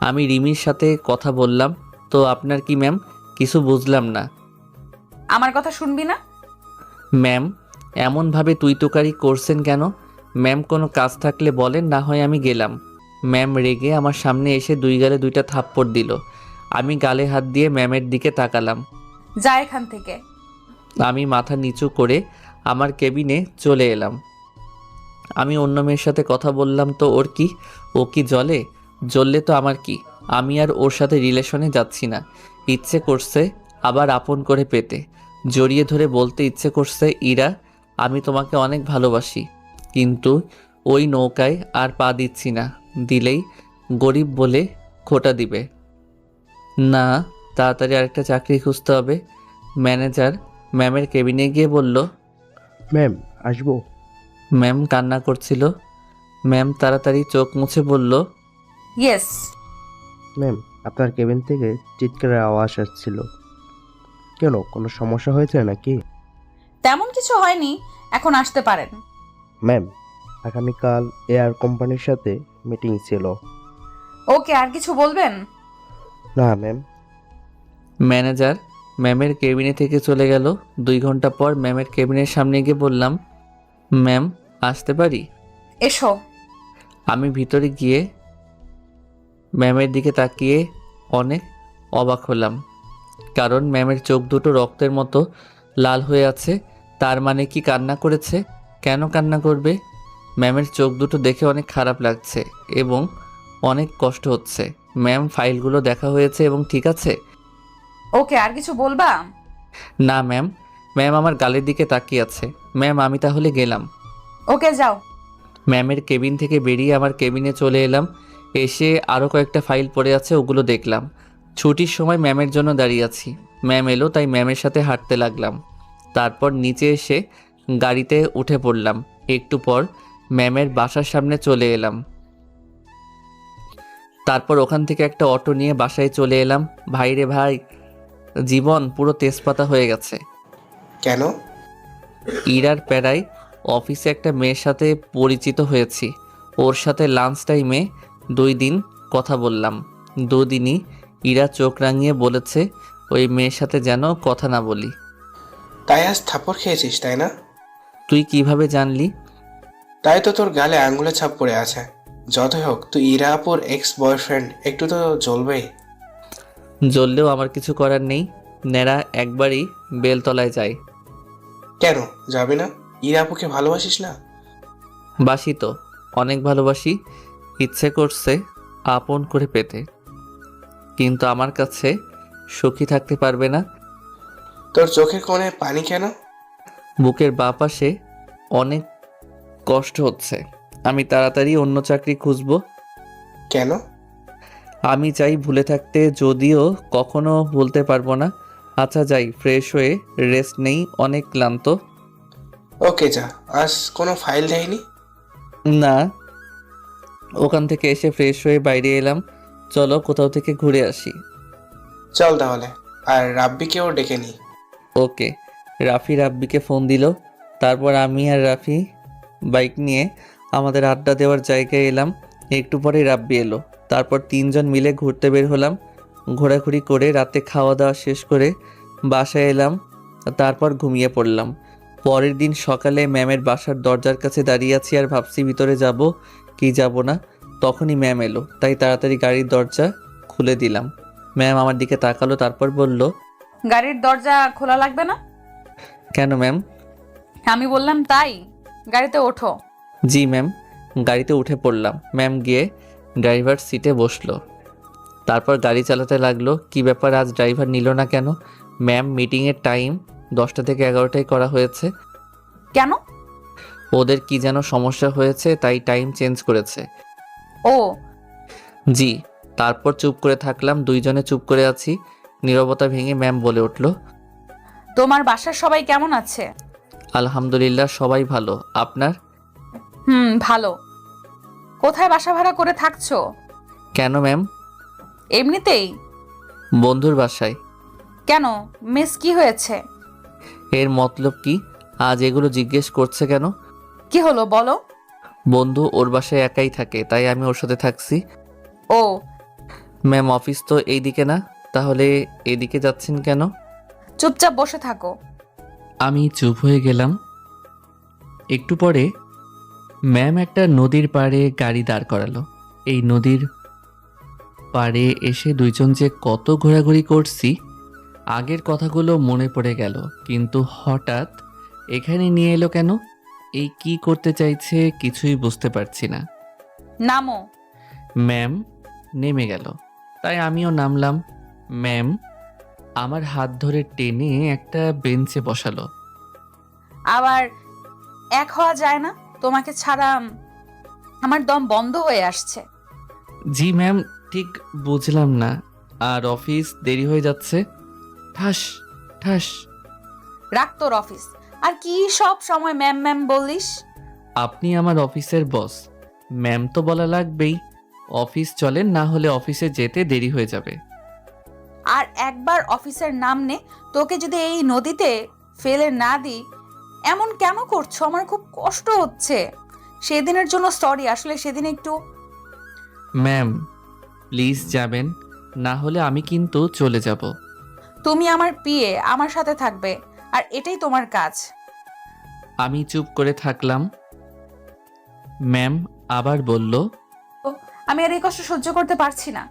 আমি রিমির সাথে কথা বললাম তো আপনার কি ম্যাম? কিছু বুঝলাম না। আমার কথা শুনবি না? ম্যাম, এমনভাবে তুই তোকারি করছেন কেন? ম্যাম কোনো কাজ থাকলে বলেন, না হয় আমি গেলাম। ম্যাম রেগে আমার সামনে এসে দুই গালে দুইটা থাপ্পড় দিল। আমি গালে হাত দিয়ে ম্যামের দিকে তাকালাম। যা এখান থেকে। আমি মাথা নিচু করে আমার কেবিনে চলে এলাম। আমি অন্য মেয়ের সাথে কথা বললাম তো ওর কি? ও কি জ্বলে? জ্বললে তো আমার কি? আমি আর ওর সাথে রিলেশনে যাচ্ছি না। ইচ্ছে করছে আবার আপন করে পেতে, জড়িয়ে ধরে বলতে ইচ্ছে করছে, ইরা আমি তোমাকে অনেক ভালোবাসি, কিন্তু ওই নৌকায় আর পা দিচ্ছি না। দিলেই গরিব বলে খোটা দিবে। না, তাড়াতাড়ি আরেকটা চাকরি খুঁজতে হবে। ম্যানেজার ম্যামের কেবিনে গিয়ে বলল, ম্যাম আসবো? ম্যাম কান্না করছিল। ম্যাম তাড়াতাড়ি চোখ মুছে বলল, ইয়েস। ম্যাম আপনার কেবিন থেকে চিৎকারের আওয়াজ আসছিল। কেন, কোনো সমস্যা হয়েছে নাকি? তেমন কিছু হয়নি, এখন আসতে পারেন। ম্যাম আগামীকাল এয়ার কোম্পানির সাথে মিটিং ছিল। ওকে, আর কিছু বলবেন? না ম্যাম। ম্যানেজার ম্যামের কেবিনে থেকে চলে গেল। 2 ঘন্টা পর ম্যামের কেবিনের সামনে গিয়ে বললাম, ম্যাম আসতে পারি? এসো। আমি ভিতরে গিয়ে ম্যামের দিকে তাকিয়ে অনেক অবাক হলাম, কারণ ম্যামের চোখ দুটো রক্তের মতো লাল হয়ে আছে। তার মানে কি কান্না করেছে? কেন কান্না করবে? ম্যামের চোখ দুটো দেখে অনেক খারাপ লাগছে এবং অনেক কষ্ট হচ্ছে। ম্যাম ফাইলগুলো দেখা হয়েছে এবং ঠিক আছে? ওকে, আর কিছু বলবা? না ম্যাম। ম্যাম আমার গালের দিকে তাকিয়ে আছে। ম্যাম আমি তাহলে গেলাম। ওকে, যাও। ম্যামের কেবিন থেকে বেরিয়ে আমার কেবিনে চলে এলাম। এসে আরও কয়েকটা ফাইল পড়ে আছে, ওগুলো দেখলাম। ছুটির সময় ম্যামের জন্য দাঁড়িয়ে আছি। ম্যাম এলো তাই ম্যামের সাথে হাঁটতে লাগলাম। তারপর নিচে এসে গাড়িতে উঠে পড়লাম। একটু পর ম্যামের বাসার সামনে চলে এলাম। তারপর ওখান থেকে একটা অটো নিয়ে বাসায় চলে এলাম। ভাই রে ভাই, জীবন পুরো তেজপাতা হয়ে গেছে। কেন? ইরার প্যারায় অফিসে একটা মেয়ের সাথে পরিচিত হয়েছি। ওর সাথে লাঞ্চ টাইমে 2 দিন কথা বললাম। 2 দিনই ইরা চোখ রাঙিয়ে বলেছে ওই মেয়ের সাথে যেন কথা না বলি। তাই আজ থাপ্পড় খেয়েছিস, তাই না? তুই কিভাবে জানলি? তাই তো তোর গালে আঙ্গুলের ছাপ পড়ে আছে। যতই হোক তুই ইরা আপুর এক্স বয়ফ্রেন্ড, একটু তো জ্বলবেই। জ্বললেও আমার কিছু করার নেই। নেড়া একবারই বেলতলায় যায়। কেন যাবি না? ইরা আপুকে ভালোবাসিস না? বাসি তো, অনেক ভালোবাসি। ইচ্ছে করছে আপন করে পেতে, কিন্তু আমার কাছে সুখী থাকতে পারবে না। তোর চোখের কোণে পানি কেন? বুকের বাঁ পাশে অনেক কষ্ট হচ্ছে। আমি তাড়াতাড়ি অন্য চাকরি খুঁজবো। কেন? আমি চাই ভুলে থাকতে, যদিও কখনো ভুলতে পারবো না। আচ্ছা যাই, ফ্রেশ হয়ে রেস্ট নেই, অনেক ক্লান্ত। ওকে যা। আজ কোনো ফাইল দেয়নি? না, ওখান থেকে এসে ফ্রেশ হয়ে বাইরে এলাম। চলো কোথাও থেকে ঘুরে আসি। চল তাহলে। আর রাব্বিকেও ডেকে নি। ওকে। রাফি রাব্বিকে ফোন দিল। তারপর আমি আর রাফি বাইক নিয়ে আমাদের আড্ডা দেওয়ার জায়গায় এলাম। একটু পরে রাব্বি এলো। তারপর 3 জন মিলে ঘুরতে বের হলাম। ঘোরাঘুরি করে রাতে খাওয়া দাওয়া শেষ করে বাসায় এলাম। তারপর ঘুমিয়ে পড়লাম। পরের দিন সকালে ম্যামের বাসার দরজার কাছে দাঁড়িয়ে আছি আর ভাবছি ভিতরে যাব কি যাব না। তখনই ম্যাম এলো, তাই তাড়াতাড়ি গাড়ির দরজা খুলে দিলাম। ম্যাম আমার দিকে তাকালো, তারপর বলল, গাড়ির দরজা খোলা লাগবে না? কেন ম্যাম? আমি বললাম তাই। গাড়িতে ওঠো। জি ম্যাম। গাড়িতে উঠে পড়লাম। ম্যাম গিয়ে ড্রাইভার সিটে বসলো। তারপর গাড়ি চালাতে লাগলো। কি ব্যাপার, আজ ড্রাইভার নিল না কেন? ম্যাম মিটিংয়ের টাইম 10টা থেকে 11টায় করা হয়েছে। কেন? ওদের কি যেন সমস্যা হয়েছে, তাই টাইম চেঞ্জ করেছে। ও। জি। তারপর চুপ করে থাকলাম। 2 জনে চুপ করে আছি। নীরবতা ভেঙে ম্যাম বলে উঠল, তোমার বাসার সবাই কেমন আছে? আলহামদুলিল্লাহ সবাই ভালো। আপনার? ভালো। কোথায় বাসা ভাড়া করে থাকছো? কেন ম্যাম? এমনিতেই। বন্ধুর বাসায়। কেন, মিস কি হয়েছে? এর মতলব কি? আজ এগুলো জিজ্ঞেস করছে কেন? কি হলো বলো? বন্ধু ওর বাসায় একাই থাকে, তাই আমি ওর সাথে থাকছি। ও। ম্যাম অফিস তো এইদিকে না, তাহলে এদিকে যাচ্ছেন কেন? চুপচাপ বসে থাকো। আমি চুপ হয়ে গেলাম। একটু পরে ম্যাম একটা নদীর পাড়ে গাড়ি দাঁড় করালো। এই নদীর পাড়ে এসে দুইজন যে কত ঘোরাঘুরি করছি, আগের কথাগুলো মনে পড়ে গেল। কিন্তু হঠাৎ এখানে নিয়ে এলো কেন? এই কি করতে চাইছে কিছুই বুঝতে পারছি না। নামো। ম্যাম নেমে গেল, তাই আমিও নামলাম। ম্যাম আমার হাত ধরে টেনে একটা বেঞ্চে বসালো। আবার এক হওয়া যায় না, তোমাকে ছাড়া আমার দম বন্ধ হয়ে আসছে। জি ম্যাম, ঠিক বুঝলাম না। আর অফিস দেরি হয়ে যাচ্ছে। ঠাস ঠাস। রাখ তোর অফিস। আর কি সব সময় ম্যাম ম্যাম বলিস? আপনি আমার অফিসের বস, ম্যাম তো বলা লাগবেই। অফিস চলেন, না হলে অফিসে যেতে দেরি হয়ে যাবে। আর একবার অফিসের নাম নে, তোকে যদি এই নদীতে ফেলে না দিই। এমন কেন করছো? আমার খুব কষ্ট হচ্ছে। সেদিনের জন্য সরি, আসলে সেদিন একটু। ম্যাম প্লিজ যাবেন, না হলে আমি কিন্তু চলে যাব। তুমি আমার পিএ, আমার সাথে থাকবে, আর এটাই তোমার কাজ। আমি চুপ করে থাকলাম। ম্যাম আবার বলল, আমি আর এই কষ্ট সহ্য করতে পারছি না।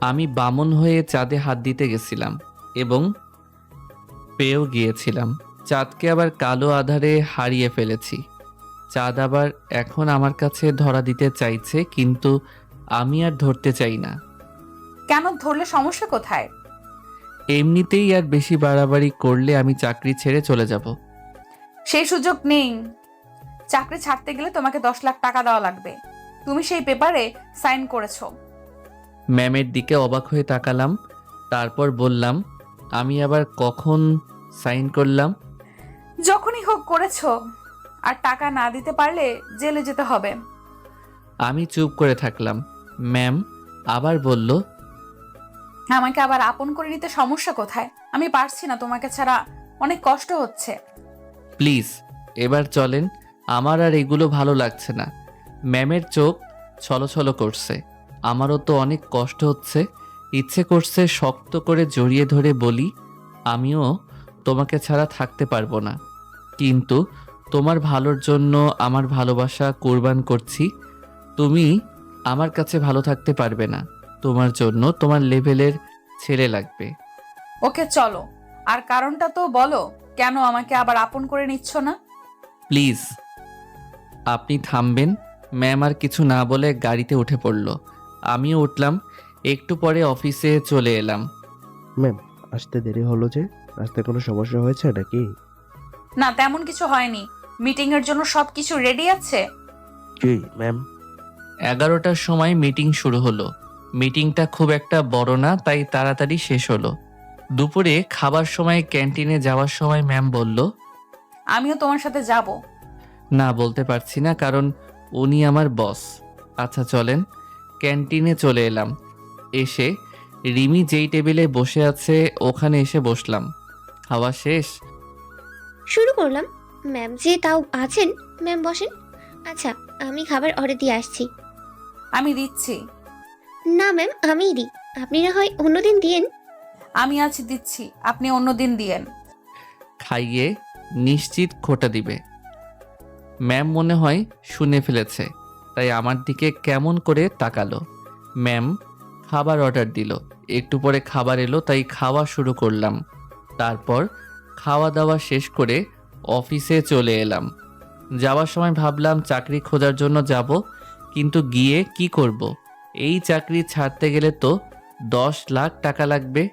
আমি বামন হয়ে চাঁদে হাত দিতে গেছিলাম এবং পেয়েও গিয়েছিলাম। চাঁদকে আবার কালো আধারে হারিয়ে ফেলেছি। চাঁদ আবার এখন আমার কাছে ধরা দিতে চাইছে, কিন্তু আমি আর ধরতে চাই না। কেন? ধরলে সমস্যা কোথায়? এমনিতেই আর বেশি বাড়াবাড়ি করলে আমি চাকরি ছেড়ে চলে যাব। সেই সুযোগ নেই। চাকরি ছাড়তে গেলে তোমাকে 10 লাখ টাকা দেওয়া লাগবে। তুমি সেই পেপারে সাইন করেছো। ম্যামের দিকে অবাক হয়ে তাকালাম, তারপর বললাম, আমি আবার কখন সাইন করলাম? যখনই হোক করেছো। আর টাকা না দিতে পারলে জেলে যেতে হবে। আমি চুপ করে থাকলাম। ম্যাম আবার বলল, আমাকে আবার আপন করে নিতে সমস্যা কোথায়? আমি পারছি না তোমাকে ছাড়া, অনেক কষ্ট হচ্ছে। প্লিজ এবার চলেন, আমার আর এগুলো ভালো লাগছে না। ম্যামের চোখ ছলছল করছে, আমারও তো অনেক কষ্ট হচ্ছে। ইচ্ছে করছে শক্ত করে জড়িয়ে ধরে বলি, আমিও তোমাকে ছাড়া থাকতে পারবো না, কিন্তু তোমার ভালোর জন্য আমার ভালোবাসা কোরবান করছি। তুমি আমার কাছে ভালো থাকতে পারবে না, তোমার জন্য তোমার লেভেলের ছেলে লাগবে। ওকে চলো, আর কারণটা তো বলো, কেন আমাকে আবার আপন করে নিচ্ছ না? প্লিজ আপনি থামবেন। ম্যাম আর কিছু না বলে গাড়িতে উঠে পড়ল। আমিও উঠলাম। একটু পরে অফিসে চলে এলাম। ম্যাম আসতে দেরি হলো যে, রাস্তায় কোনো সমস্যা হয়েছে নাকি? না, তেমন কিছু হয়নি। মিটিং এর জন্য সবকিছু রেডি আছে। জি ম্যাম। 11টার সময় মিটিং শুরু হলো। মিটিংটা খুব একটা বড় না, তাই তাড়াতাড়ি শেষ হলো। দুপুরে খাবার সময় ক্যান্টিনে যাওয়ার সময় ম্যাম বলল, আমিও তোমার সাথে যাব। না বলতে পারছি না, কারণ উনি আমার বস। আচ্ছা চলেন। ক্যান্টিনে চলে এলাম। এসে রিমি যেই টেবিলে বসে আছে ওখানে এসে বসলাম। খাওয়া শেষ। শুরু করলাম। ম্যাম যে তাও আছেন, ম্যাম বসেন। আচ্ছা, আমি খাবার অর্ডার দিয়ে আসছি। আমি দিচ্ছি। না ম্যাম, আমিই দিই, আপনি না হয় অন্যদিন দিয়েন। আমি আজ দিচ্ছি, আপনি অন্যদিন দিয়েন। খাইয়ে নিশ্চিত খোটা দিবে। ম্যাম মনে হয় শুনে ফেলেছে, তাই আমার দিকে কেমন করে তাকালো। ম্যাম খাবার অর্ডার দিল। একটু পরে খাবার এলো, তাই খাওয়া শুরু করলাম। তারপর খাওয়া দাওয়া শেষ করে অফিসে চলে এলাম। যাওয়ার সময় ভাবলাম চাকরি খোঁজার জন্য যাব, কিন্তু গিয়ে কি করব? এই চাকরি ছাড়তে গেলে তো 10 লাখ টাকা লাগবে।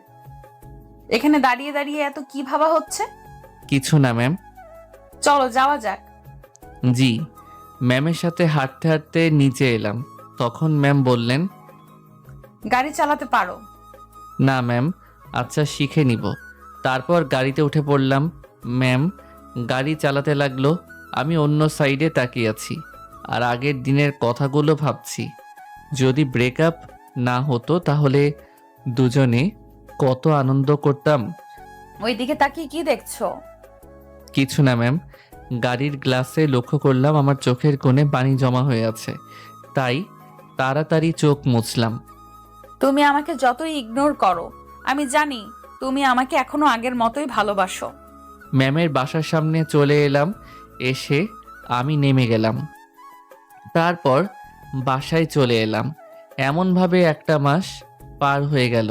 এখানে দাঁড়িয়ে দাঁড়িয়ে এত কি ভাবা হচ্ছে? কিছু না ম্যাম। চলো যাওয়া যাক। জি। ম্যামের সাথে হাঁটতে হাঁটতে নিচে এলাম। তখন ম্যাম বললেন, গাড়ি চালাতে পারো? না ম্যাম। আচ্ছা শিখে নিব। তারপর গাড়িতে উঠে পড়লাম। ম্যাম গাড়ি চালাতে লাগলো। আমি অন্য সাইডে তাকিয়ে আছি আর আগের দিনের কথাগুলো ভাবছি। যদি ব্রেকআপ না হতো তাহলে দুজনে কত আনন্দ করতাম। ওইদিকে তাকিয়ে কি দেখছো? কিছু না ম্যাম। গাড়ির গ্লাসে লক্ষ্য করলাম আমার চোখের কোণে পানি জমা হয়ে আছে, তাই তাড়াতাড়ি চোখ মুছলাম। তুমি আমাকে যতই ইগনোর করো, আমি জানি তুমি আমাকে এখনো আগের মতোই ভালোবাসো। ম্যামের বাসার সামনে চলে এলাম। এসে আমি নেমে গেলাম। তারপর বাসায় চলে এলাম। এমনভাবে একটা মাস পার হয়ে গেল।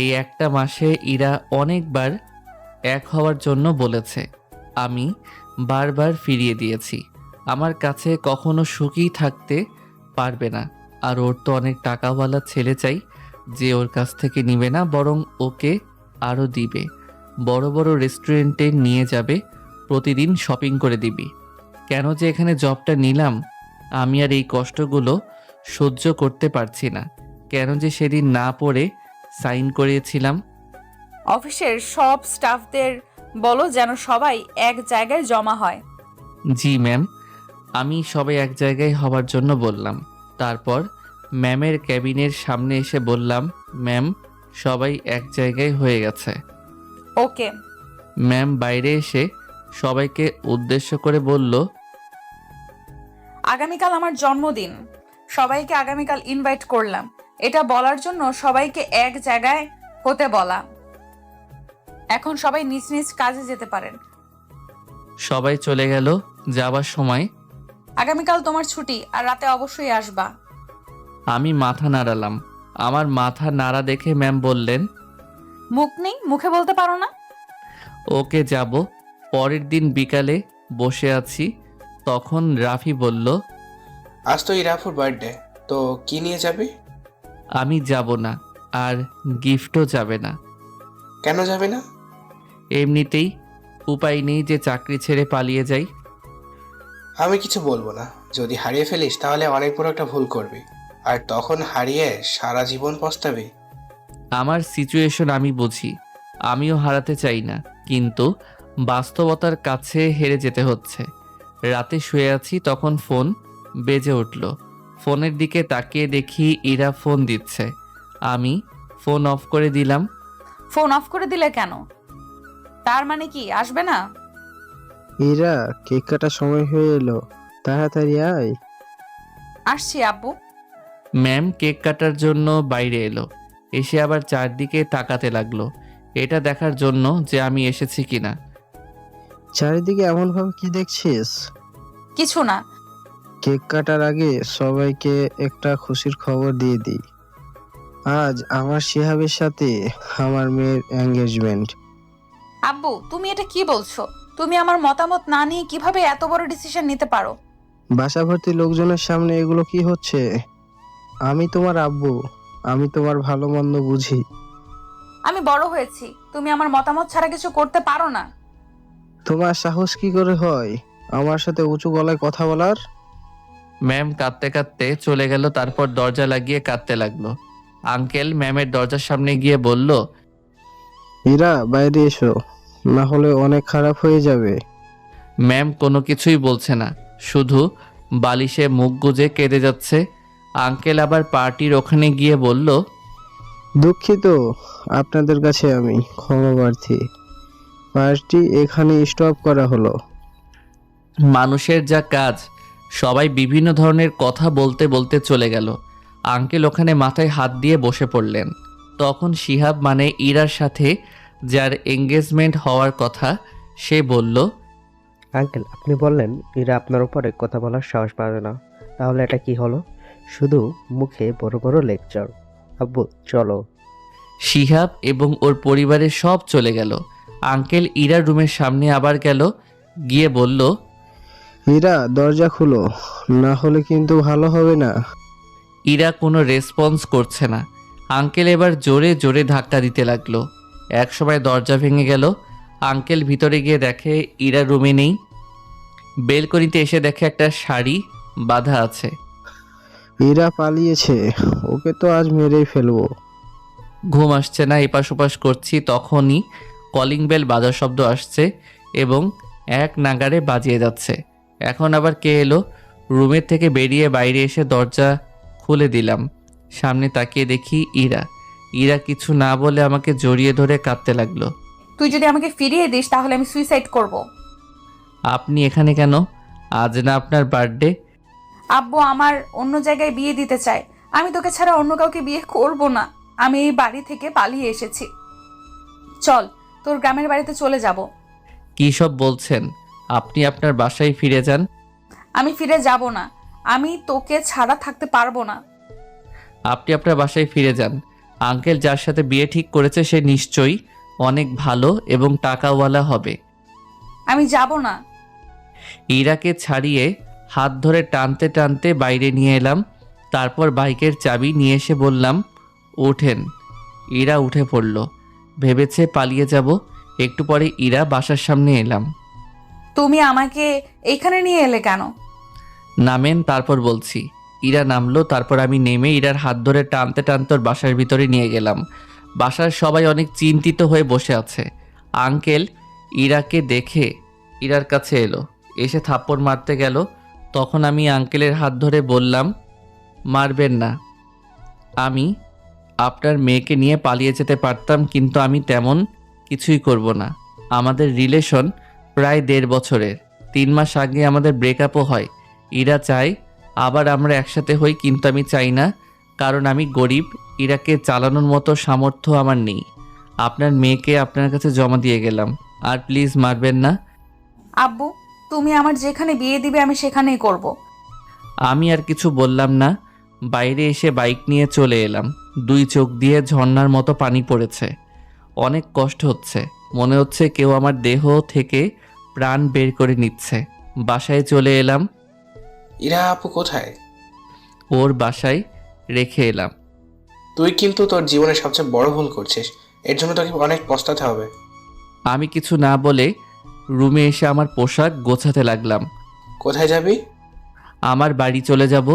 এই একটা মাসে ইরা অনেকবার এক হওয়ার জন্য বলেছে, আমি বারবার ফিরিয়ে দিয়েছি। আমার কাছে কখনো সুখী থাকতে পারবে না। আর ওর তো অনেক টাকাওয়ালা ছেলে চাই, যে ওর কাছ থেকে নিবে না, বরং ওকে আরও দিবে। বড় বড় রেস্টুরেন্টে নিয়ে যাবে, প্রতিদিন শপিং করে দিবি। কেন যে এখানে জবটা নিলাম, আমি আর এই কষ্টগুলো সহ্য করতে পারছি না। কেন যে সেদিন না পড়ে সাইন করিয়েছিলাম। অফিসের সব স্টাফদের বলো যেন সবাই এক জায়গায় জমা হয়। জি ম্যাম। আমি সবাই এক জায়গায় হওয়ার জন্য বললাম। তারপর ম্যামের ক্যাবিনের সামনে এসে বললাম, ম্যাম সবাই এক জায়গায় হয়ে গেছে। ওকে। ম্যাম বাইরে এসে সবাইকে উদ্দেশ্য করে বলল, আগামীকাল আমার জন্মদিন, সবাইকে আগামীকাল ইনভাইট করলাম। এটা বলার জন্য সবাইকে এক জায়গায় হতে বলা। এখন সবাই নিজ নিজ কাজে যেতে পারেন। সবাই চলে গেল। যাবার সময় আগামীকাল তোমার ছুটি, আর রাতে অবশ্যই আসবা। আমি মাথা নাড়ালাম। আমার মাথা নাড়া দেখে ম্যাম বললেন, মুখ নেই, মুখে বলতে পারো না? ওকে যাব। পরের দিন বিকালে বসে আছি, তখন রাফি বলল, আজ তো ইরাফুর বার্থডে, তো কি নিয়ে যাবি? আমি যাব না, আর গিফটও যাবে না। কেন যাবে না? এমনিতেই উপায় নেই যে চাকরি ছেড়ে পালিয়ে যাই। আমি কিছু বলবো না। যদি হারিয়ে ফেলিস তাহলে অনেক বড় একটা ভুল করবি, আর তখন হারিয়ে সারা জীবন পস্তাবি। আমার সিচুয়েশন আমি বুঝি, আমিও হারাতে চাই না, কিন্তু বাস্তবতার কাছে হেরে যেতে হচ্ছে। রাতে শুয়ে আছি, তখন ফোন বেজে উঠল। ফোনের দিকে তাকিয়ে দেখি ইরা ফোন দিচ্ছে। আমি ফোন অফ করে দিলাম। ফোন অফ করে দিলে কেন? তার মানে কি আসবে না? ইরা, কেক কাটার সময় হয়ে এলো, তাড়াতাড়ি আয়। আসছি আব্বু। ম্যাম কেক কাটার জন্য বাইরে এলো, এসে আবার চারদিকে তাকাতে লাগলো, এটা দেখার জন্য যে আমি এসেছি কিনা। চারিদিকে এমন ভাবে কি দেখছিস? কিছু না। কেক কাটার আগে সবাইকে একটা খুশির খবর দিয়ে দিই। আজ আমার শিহাবের সাথে আমার মেয়ের এঙ্গেজমেন্ট। আব্বু, তুমি এটা কি বলছো? তুমি আমার মতামত না নিয়ে কিভাবে এত বড় ডিসিশন নিতে পারো? বাসা ভর্তি লোকজনের সামনে এগুলো কি হচ্ছে? আমি তোমার আব্বু, আমি তোমার ভালো মন্দ বুঝি। আমি বড় হয়েছি, তুমি আমার মতামত ছাড়া কিছু করতে পারো না। তোমার সাহস কি করে হয় আমার সাথে উঁচু গলায় কথা বলার? ম্যাম কাঁদতে কাঁদতে চলে গেল, তারপর দরজা লাগিয়ে কাঁদতে লাগলো। আঙ্কেল ম্যামের দরজার সামনে গিয়ে বলল, ইরা, বাইরে এসো, না হলে অনেক খারাপ হয়ে যাবে। ম্যাম কোনো কিছুই বলছে না, শুধু বালিশে মুখ গুজে কেঁদে যাচ্ছে। আঙ্কেল আবার পার্টির ওখানে গিয়ে বলল, দুঃখিত, আপনাদের কাছে আমি ক্ষমা প্রার্থী। পার্টি এখানে স্টপ করা হলো। মানুষের যা কাজ, সবাই বিভিন্ন ধরনের কথা বলতে বলতে চলে গেল। আঙ্কেল ওখানে মাথায় হাত দিয়ে বসে পড়লেন। তখন শিহাব, মানে ইরার সাথে যার এঙ্গেজমেন্ট হওয়ার কথা, সে বলল, আঙ্কেল, আপনি বললেন এরা আপনার উপরে কথা বলার সাহস পাবে না, তাহলে এটা কি হলো? শুধু মুখে বড় বড় লেকচার। আব্বু চলো। শিহাব এবং ওর পরিবারের সব চলে গেল। আঙ্কেল ইরার রুমের সামনে আবার গেল, গিয়ে বলল, ইরা, দরজা খুলো, না হলে কিন্তু ভালো হবে না। ইরা কোনো রেসপন্স করছে না। আঙ্কেল এবার জোরে জোরে ধাক্কা দিতে লাগলো। একসময় দরজা ভেঙে গেল। আঙ্কেল ভিতরে গিয়ে দেখে ইরা রুমে নেই। বেলকনিতে এসে দেখে একটা শাড়ি বাঁধা আছে। ইরা পালিয়েছে, ওকে তো আজ মেরেই ফেলবো। ঘুম আসছে না, এপাশ ওপাশ করছি, তখনই কলিং বেল বাজার শব্দ আসছে এবং এক নাগাড়ে বাজিয়ে যাচ্ছে। এখন আবার কে এলো? রুমের থেকে বেরিয়ে বাইরে এসে দরজা খুলে দিলাম। সামনে তাকিয়ে দেখি ইরা। ইরা কিছু না বলে আমাকে জড়িয়ে ধরে কাঁদতে লাগলো। তুই যদি আমাকে ফিরিয়ে দিস তাহলে আমি সুইসাইড করব। আপনি এখানে কেন? আজ না আপনার বার্থডে? আব্বু আমার অন্য জায়গায় বিয়ে দিতে চায়। আমি তোকে ছাড়া অন্য কাউকে বিয়ে করব না। আমি এই বাড়ি থেকে পালিয়ে এসেছি। চল, তোর গ্রামের বাড়িতে চলে যাব। কী সব বলছেন? আপনি আপনার বাসায় ফিরে যান। আমি ফিরে যাব না। আমি তোকে ছাড়া থাকতে পারবো না। আপনি আপনার বাসায় ফিরে যান। আঙ্কেল যার সাথে বিয়ে ঠিক করেছে সে নিশ্চয়ই অনেক ভালো এবং টাকাওয়ালা হবে। আমি যাব না। ইরাকে ছাড়িয়ে হাত ধরে টানতে টানতে বাইরে নিয়ে এলাম। তারপর বাইকের চাবি নিয়ে এসে বললাম, ওঠেন। ইরা উঠে পড়ল। ভেবেছে পালিয়ে যাব। একটু পরে ইরা বাসার সামনে এলাম। তুমি আমাকে এইখানে নিয়ে এলে কেন? নামেন, তারপর বলছি। ইরা নামলো। তারপর আমি নেমে ইরার হাত ধরে টানতে টানতে ওর বাসার ভিতরে নিয়ে গেলাম। বাসার সবাই অনেক চিন্তিত হয়ে বসে আছে। আঙ্কেল ইরাকে দেখে ইরার কাছে এলো, এসে থাপ্পড় মারতে গেল। তখন আমি আঙ্কেলের হাত ধরে বললাম, মারবেন না। আমি আপনার মেয়েকে নিয়ে পালিয়ে যেতে পারতাম, কিন্তু আমি তেমন কিছুই করব না। আমাদের রিলেশন প্রায় 1.5 বছরের। 3 মাস আগে আমাদের ব্রেকআপও হয়। ইরা চায় আবার আমরা একসাথে হই, কিন্তু আমি চাই না, কারণ আমি গরিব। ইরাকে চালানোর মতো সামর্থ্য আমার নেই। আপনার মেয়েকে আপনার কাছে জমা দিয়ে গেলাম, আর প্লিজ মারবেন না। আব্বু, তুমি আমার যেখানে বিয়ে দিবে আমি সেখানেই করব। আমি আর কিছু বললাম না। বাইরে এসে বাইক নিয়ে চলে এলাম। 2 চোখ দিয়ে ঝর্ণার মতো পানি পড়েছে। অনেক কষ্ট হচ্ছে। মনে হচ্ছে কেউ আমার দেহ থেকে প্রাণ বের করে নিচ্ছে। বাসায় চলে এলাম। ইরা আপু কোথায়? ওর বাসায় রেখে এলাম। তুই কিন্তু তোর জীবনে সবচেয়ে বড় ভুল করছিস। এর জন্য তোকে অনেক পস্তাতে হবে। আমি কিছু না বলে রুমে এসে আমার পোশাক গোছাতে লাগলাম। কোথায় যাবি? আমার বাড়ি চলে যাব।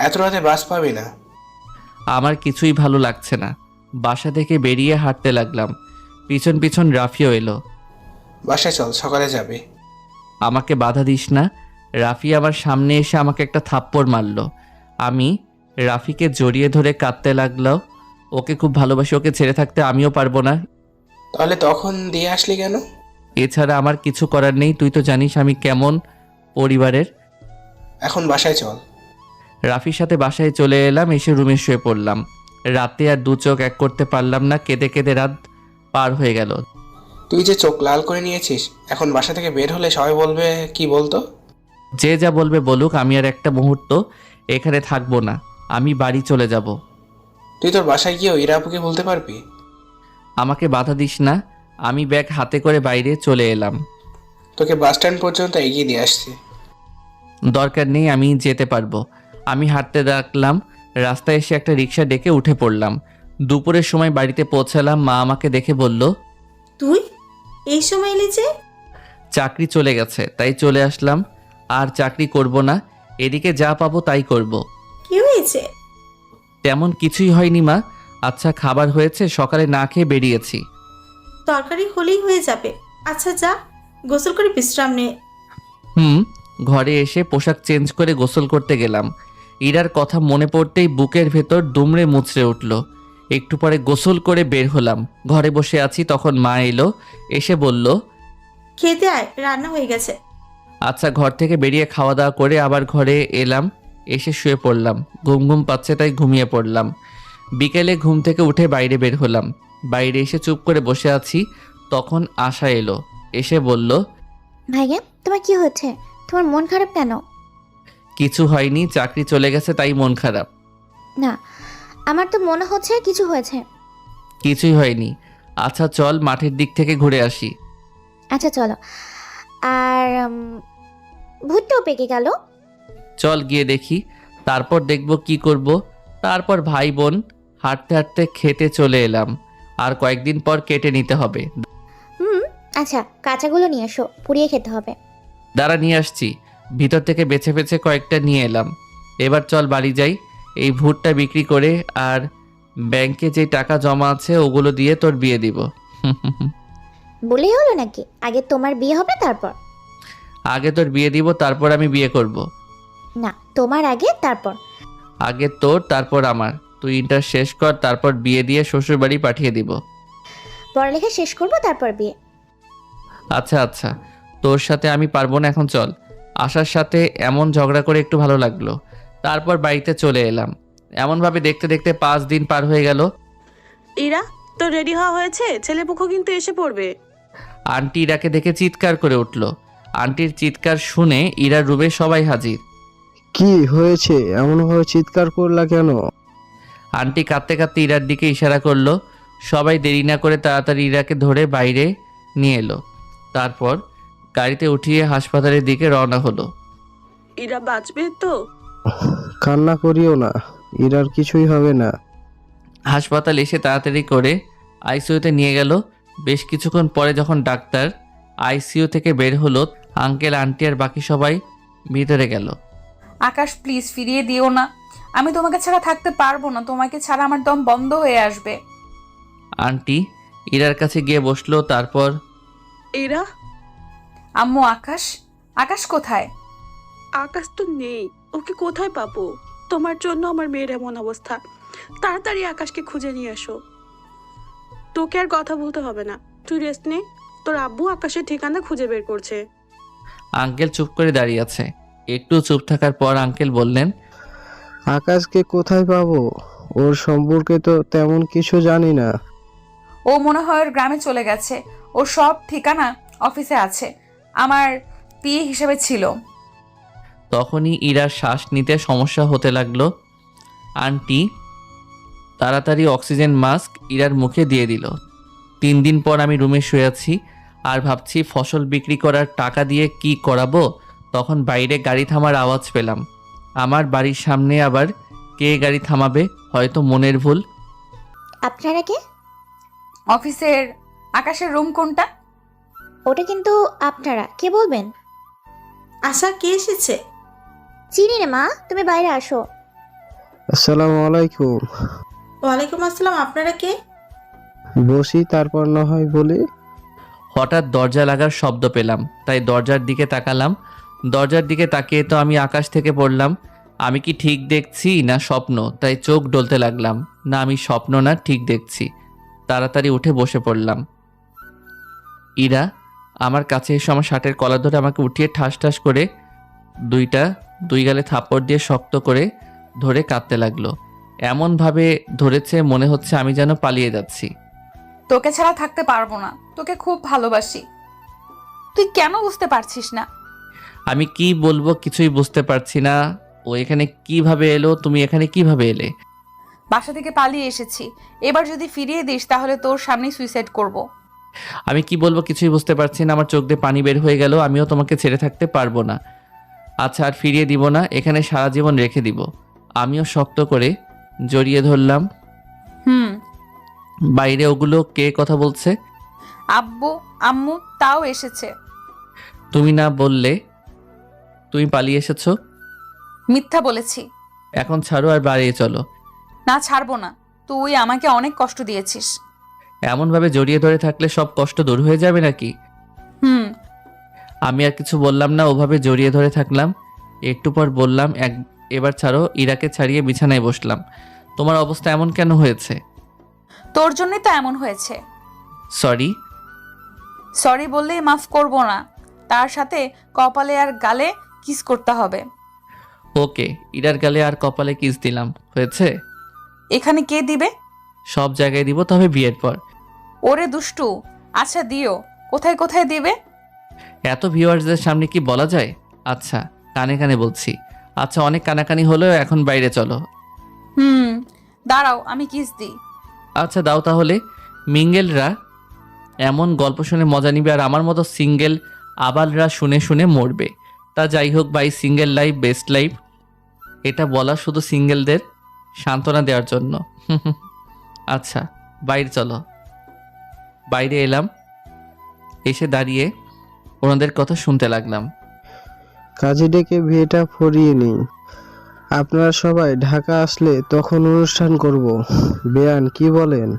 এত রাতে বাস পাবি না। আমার কিছুই ভালো লাগছে না। বাসা থেকে বেরিয়ে হাঁটতে লাগলাম। পিছন পিছন রাফিও এলো। বাসায় চল, সকালে যাবি। আমাকে বাধা দিস না। রাফি আমার সামনে এসে আমাকে একটা থাপ্পড় মারলো। আমি রাফিকে জড়িয়ে ধরে কাঁদতে লাগলো। ওকে খুব ভালোবাসি, ওকে ছেড়ে থাকতে আমিও পারবো না। তাহলে তখন দিয়ে আসলি কেন? এছাড়া আমার কিছু করার নেই। তুই তো জানিস আমি কেমন পরিবারের। এখন বাসায় চল। রাফির সাথে বাসায় চলে এলাম। এসে রুমে শুয়ে পড়লাম। রাতে আর 2 চোখ এক করতে পারলাম না। কেঁদে কেঁদে রাত পার হয়ে গেল। তুই যে চোখ লাল করে নিয়েছিস, এখন বাসা থেকে বের হলে সবাই বলবে কি বলতো? যে যা বলবে বলুক, আমি আর একটা মুহূর্ত এখানে থাকবো না। আমি বাড়ি চলে যাব। তুই তোর বাসায় গিয়েও ইরা আপুকে বলতে পারবি? আমাকে বাধা দিস না। আমি ব্যাগ হাতে করে বাইরে চলে এলাম। তোকে বাস স্ট্যান্ড পর্যন্ত এগিয়ে দিয়ে আসছি। দরকার নেই, আমি যেতে পারবো। আমি হাঁটতে থাকলাম। রাস্তায় এসে একটা রিক্সা ডেকে উঠে পড়লাম। দুপুরের সময় বাড়িতে পৌঁছালাম। মা আমাকে দেখে বলল, তুই এই সময় এলি যে? চাকরি চলে গেছে, তাই চলে আসলাম। আর চাকরি করব না। এদিকে যা পাবো তাই করব। কি হয়েছে? তেমন কিছুই হয়নি মা। আচ্ছা, খাবার হয়েছে, সকালে না খেয়ে বেরিয়েছি। তরকারি হলেই হয়ে যাবে। আচ্ছা যা, গোসল করে বিশ্রাম নে। ঘরে এসে পোশাক চেঞ্জ করে গোসল করতে গেলাম। ইরার কথা মনে পড়তেই বুকের ভেতর দুমড়ে মুচড়ে উঠল। একটু পরে গোসল করে বের হলাম। ঘরে বসে আছি, তখন মা এলো। এসে বলল, খেতে আয়, রান্না হয়ে গেছে। আচ্ছা। ঘর থেকে বেরিয়ে খাওয়া দাওয়া করে আবার ঘরে এলাম। এসে শুয়ে পড়লাম। ঘুম ঘুম পাচ্ছে তাই ঘুমিয়ে পড়লাম। বিকেলে ঘুম থেকে উঠে বাইরে বের হলাম। বাইরে এসে চুপ করে বসে আছি। তখন আশা এলো। এসে বলল, ভাইয়া, তোমার কি হচ্ছে? তোমার মন খারাপ কেন? কিছু হয়নি, চাকরি চলে গেছে তাই মন খারাপ। না, আমার তো মনে হচ্ছে কিছু হয়েছে। কিছুই হয়নি। আচ্ছা চল মাঠের দিক থেকে ঘুরে আসি। আচ্ছা চলো। আর ভুট্টাও পেকে গেল। চল গিয়ে দেখি, তারপর দেখব কি করব। তারপর ভাই বোন হাঁটতে হাঁটতে খেতে চলে এলাম। আর কয়েকদিন পর কেটে নিতে হবে। আচ্ছা, কাঁচাগুলো নিয়ে এসো, পুড়িয়ে খেতে হবে। দাঁড়া, নিয়ে আসছি। ভিতর থেকে বেছে বেছে কয়েকটা নিয়ে এলাম। এবার চল বাড়ি যাই। এই ভুট্টা বিক্রি করে আর ব্যাংকে যে টাকা জমা আছে ওগুলো দিয়ে তোর বিয়ে দিব। বলেই হলো নাকি? আগে তোমার বিয়ে হবে তারপর? আগে তোর বিয়ে দিব, তারপর আমি বিয়ে করব। না, তোমার আগে তারপর। আগে তোর, তারপর আমার। তুই ইন্টার শেষ কর, তারপর বিয়ে দিয়ে শ্বশুর বাড়ি পাঠিয়ে দিব। পড়ালেখা শেষ করবো তারপর বিয়ে। আচ্ছা আচ্ছা, তোর সাথে আমি পারবো না, এখন চল। আশার সাথে এমন ঝগড়া করে একটু ভালো লাগলো। তারপর বাড়িতে চলে এলাম। এমনভাবে দেখতে দেখতে 5 দিন পার হয়ে গেল। ইরা, তো রেডি হওয়া হয়েছে? ছেলেপক্ষ কিন্তু এসে পড়বে। আন্টি ইরাকে দেখে চিৎকার করে উঠল। আন্টির চিৎকার শুনে ইরার রুমে সবাই হাজির। কি হয়েছে? এমনভাবে চিৎকার করলা কেন? আন্টি কাঁদতে কাঁদতে ইরার দিকে ইশারা করলো। সবাই দেরি না করে তাড়াতাড়ি ইরাকে ধরে বাইরে নিয়ে এলো। তারপর গাড়িতে উঠিয়ে হাসপাতালের দিকে রওনা হলো। ইরা বাঁচবে তো? কান্না করিও না, ইরার কিছুই হবে না। হাসপাতাল এসে তাড়াতাড়ি করে আইসিইউতে নিয়ে গেল। বেশ কিছুক্ষণ পরে যখন ডাক্তার আইসিইউ থেকে বের হলো, আঙ্কেল আন্টি আর বাকি সবাই ভিতরে গেল। আকাশ প্লিজ ফিরিয়ে দিও না, আমি তোমাকে ছাড়া থাকতে পারবো না, তোমাকে ছাড়া আমার দম বন্ধ হয়ে আসবে। আন্টি ইরার কাছে গিয়ে বসলো। তারপর ইরা? আম্মু আকাশ, আকাশ কোথায়? আকাশ তো নেই, ওকে কোথায় পাবো? তোমার জন্য আমার মেয়ের এমন অবস্থা। তাড়াতাড়ি আকাশকে খুঁজে নিয়ে আসো। তোকে আর কথা বলতে হবে না, তুই রেস্ট নে। তোর আব্বু আকাশের ঠিকানা খুঁজে বের করছে। আঙ্কেল চুপ করে দাঁড়িয়ে আছে। একটু চুপ থাকার পর আঙ্কেল বললেন, আকাশকে কোথায় পাবো? ওর সম্পর্কে তো তেমন কিছু জানি না। ও মনে হয় ওর গ্রামে চলে গেছে, ওর সব ঠিকানা অফিসে আছে, আমার পিএ হিসেবে ছিল। তখনই ইরার শ্বাস নিতে সমস্যা হতে লাগলো। আন্টি তাড়াতাড়ি অক্সিজেন মাস্ক ইরার মুখে দিয়ে দিল। 3 দিন পর আমি রুমে শুয়ে আছি আর ভাবছি ফসল বিক্রি করার টাকা দিয়ে কি করাবো। তখন বাইরে গাড়ি থামার আওয়াজ পেলাম। আমার বাড়ির সামনে আবার কে গাড়ি থামাবে? হয়তো মনের ভুল। আপনারা কে? অফিসের আকাশের রুম কোনটা? ওটা কিন্তু আপনারা কে বলবেন? আশা কে এসেছে? চিনি রে মা, তুমি বাইরে আসো। আসসালামু আলাইকুম। ওয়ালাইকুম আসসালাম। আপনারা কে? বসি, তারপর না হয় বলি। হঠাৎ দরজা লাগার শব্দ পেলাম, তাই দরজার দিকে তাকালাম। দরজার দিকে তাকিয়ে তো আমি আকাশ থেকে পড়লাম। আমি কি ঠিক দেখছি না স্বপ্ন? তাই চোখ ডলতে লাগলাম। না আমি স্বপ্ন না, ঠিক দেখছি। তাড়াতাড়ি উঠে বসে পড়লাম। ইরা আমার কাছে এসে আমার শার্টের কলার ধরে আমাকে উঠিয়ে ঠাস ঠাস করে দুই গালে থাপ্পড় দিয়ে শক্ত করে ধরে কাঁদতে লাগলো। এমনভাবে ধরেছে মনে হচ্ছে আমি যেন পালিয়ে যাচ্ছি। তোকে ছাড়া থাকতে পারবো না, তোকে খুব ভালোবাসি, তুই কেন বুঝতে পারছিস না? আমি কি বলবো কিছুই বুঝতে পারছি না। ও এখানে কিভাবে এলো? তুমি এখানে কিভাবে এলে? বাসা থেকে পালিয়ে এসেছি, এবার যদি ফিরিয়ে দিস তাহলে তোর সামনেই সুইসাইড করব। আমি কি বলবো কিছুই বুঝতে পারছি না। আমার চোখ দিয়ে পানি বের হয়ে গেল। আমিও তোমাকে ছেড়ে থাকতে পারবো না। আচ্ছা আর ফিরিয়ে দিব না, এখানে সারা জীবন রেখে দিব। আমিও শক্ত করে জড়িয়ে ধরলাম। বাইরে ওগুলো কে কথা বলছে? আব্বু আম্মু তাও এসেছে। তুমি না বললে তুমি পালিয়ে এসেছো? মিথ্যা বলেছি। এখন ছাড়ো আর বাড়িয়ে চলো। না ছাড়বো না, তুই আমাকে অনেক কষ্ট দিয়েছিস। এমনভাবে জড়িয়ে ধরে থাকলে সব কষ্ট দূর হয়ে যাবে নাকি? হুম। আমি আর কিছু বললাম না, ওভাবে জড়িয়ে ধরে থাকলাম। একটু পর বললাম, এবার ছাড়ো। ইরাকে ছাড়িয়ে বিছানায় বসলাম। তোমার অবস্থা এমন কেন হয়েছে? তোর জন্যই তো এমন হয়েছে। সরি। সরি বললেই মাফ করব না, তার সাথে কপালে আর গালে কিস করতে হবে। ওকে, ইরার গালে আর কপালে কিস দিলাম, হয়েছে? এখানে কে দিবে? সব জায়গায় দিব, তবে বিয়ের পর। ওরে দুষ্টু, আচ্ছা দিও, কোথায় কোথায় দিবে? এত ভিউয়ার্সদের সামনে কি বলা যায়? আচ্ছা কানে কানে বলছি। আচ্ছা অনেক কানাকানি হলো, এখন বাইরে চলো। দাঁড়াও আমি কিস দিই। আচ্ছা দাও তাহলে। মিঙ্গেলরা এমন গল্প শুনে মজা নিবে আর আমার মতো সিঙ্গেল আবালরা শুনে শুনে মরবে। তা যাই হোক, bye single life best life. এটা বলা শুধু সিঙ্গেলদের সান্ত্বনা দেওয়ার জন্য। আচ্ছা বাইরে চলো। বাইরে এলাম, এসে দাঁড়িয়ে ওনাদের কথা শুনতে লাগলাম। কাজে ডেকে বিয়েটা পড়িয়ে নিই। আপনারা সবাই ঢাকা আসলে তখন অনুষ্ঠান করব। বেয়ান কি বলেন?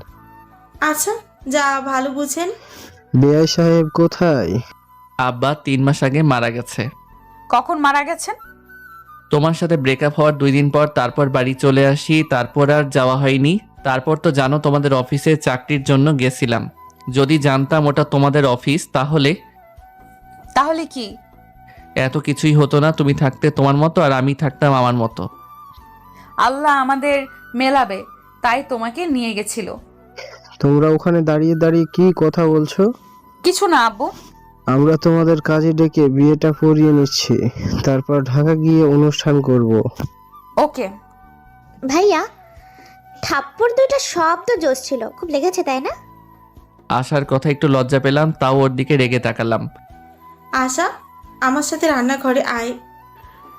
আচ্ছা যা ভালো বুঝেন। বেয়াই সাহেব কোথায়? আব্বা 3 মাস আগে মারা গেছে। কখন মারা গেছেন? তোমার সাথে ব্রেকআপ হওয়ার 2 দিন পর। তারপর বাড়ি চলে আসি, তারপর আর যাওয়া হয়নি। তারপর তো জানো তোমাদের অফিসে চাকরির জন্য গেছিলাম। যদি জানতাম ওটা তোমাদের অফিস তাহলে কি এত কিছুই হতো না। তুমি থাকতে তোমার মতো আর আমি থাকতাম আমার মতো। আল্লাহ আমাদের মেলাবে তাই তোমাকে নিয়ে গেছিল। তোমরা ওখানে দাঁড়িয়ে দাঁড়িয়ে কি কথা বলছো? কিছু না আব্বু। আমরা তোমাদের কাজে ডেকে বিয়েটা পড়িয়ে নিচ্ছি, তারপর ঢাকা গিয়ে অনুষ্ঠান করব। ওকে। ভাইয়া, থাপ্পড় দুইটা শব্দ জোশ ছিল, খুব লেগেছে তাই না? আশার কথা একটু লজ্জা পেলাম, তাও ওর দিকে রেগে তাকালাম। আশা, আমার সাথে রান্নাঘরে আয়।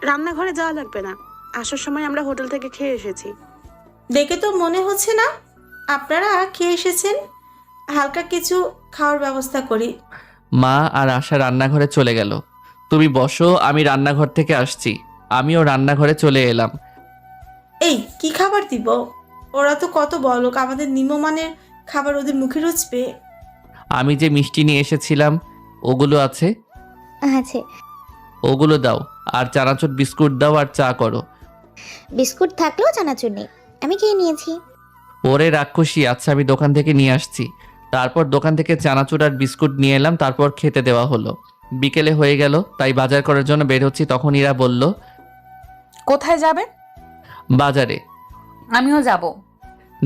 রান্নাঘরে যাওয়া লাগবে না, আসার সময় আমরা হোটেল থেকে খেয়ে এসেছি। দেখে তো মনে হচ্ছে না আপনারা খেয়ে এসেছেন। হালকা কিছু খাওয়ার ব্যবস্থা করি। মা আর আশা রান্নাঘরে চলে গেল। তুমি বসো, আমি রান্নাঘর থেকে আসছি। আমিও রান্নাঘরে চলে এলাম। এই কি খাবার দিব? ওরা তো কত বলক, আমাদের নিম্নমানের খাবার ওদের মুখে রুচবে। আমি যে মিষ্টি নিয়ে এসেছিলাম ওগুলো আছে, আছে। ওগুলো দাও। আর চানাচুর বিস্কুট দাও আর চা করো। বিস্কুট থাকলেও চানাচুর নেই, আমি খেয়ে নিয়েছি। ওরে রাক্ষসী, আচ্ছা আমি দোকান থেকে নিয়ে আসছি। তারপর দোকান থেকে চানাচুর আর বিস্কুট নিয়ে এলাম, তারপর খেতে দেওয়া হলো। বিকেলে হয়ে গেল, তাই বাজার করার জন্য বের হচ্ছি, তখন ইরা বলল, কোথায় যাবে? বাজারে। আমিও যাব।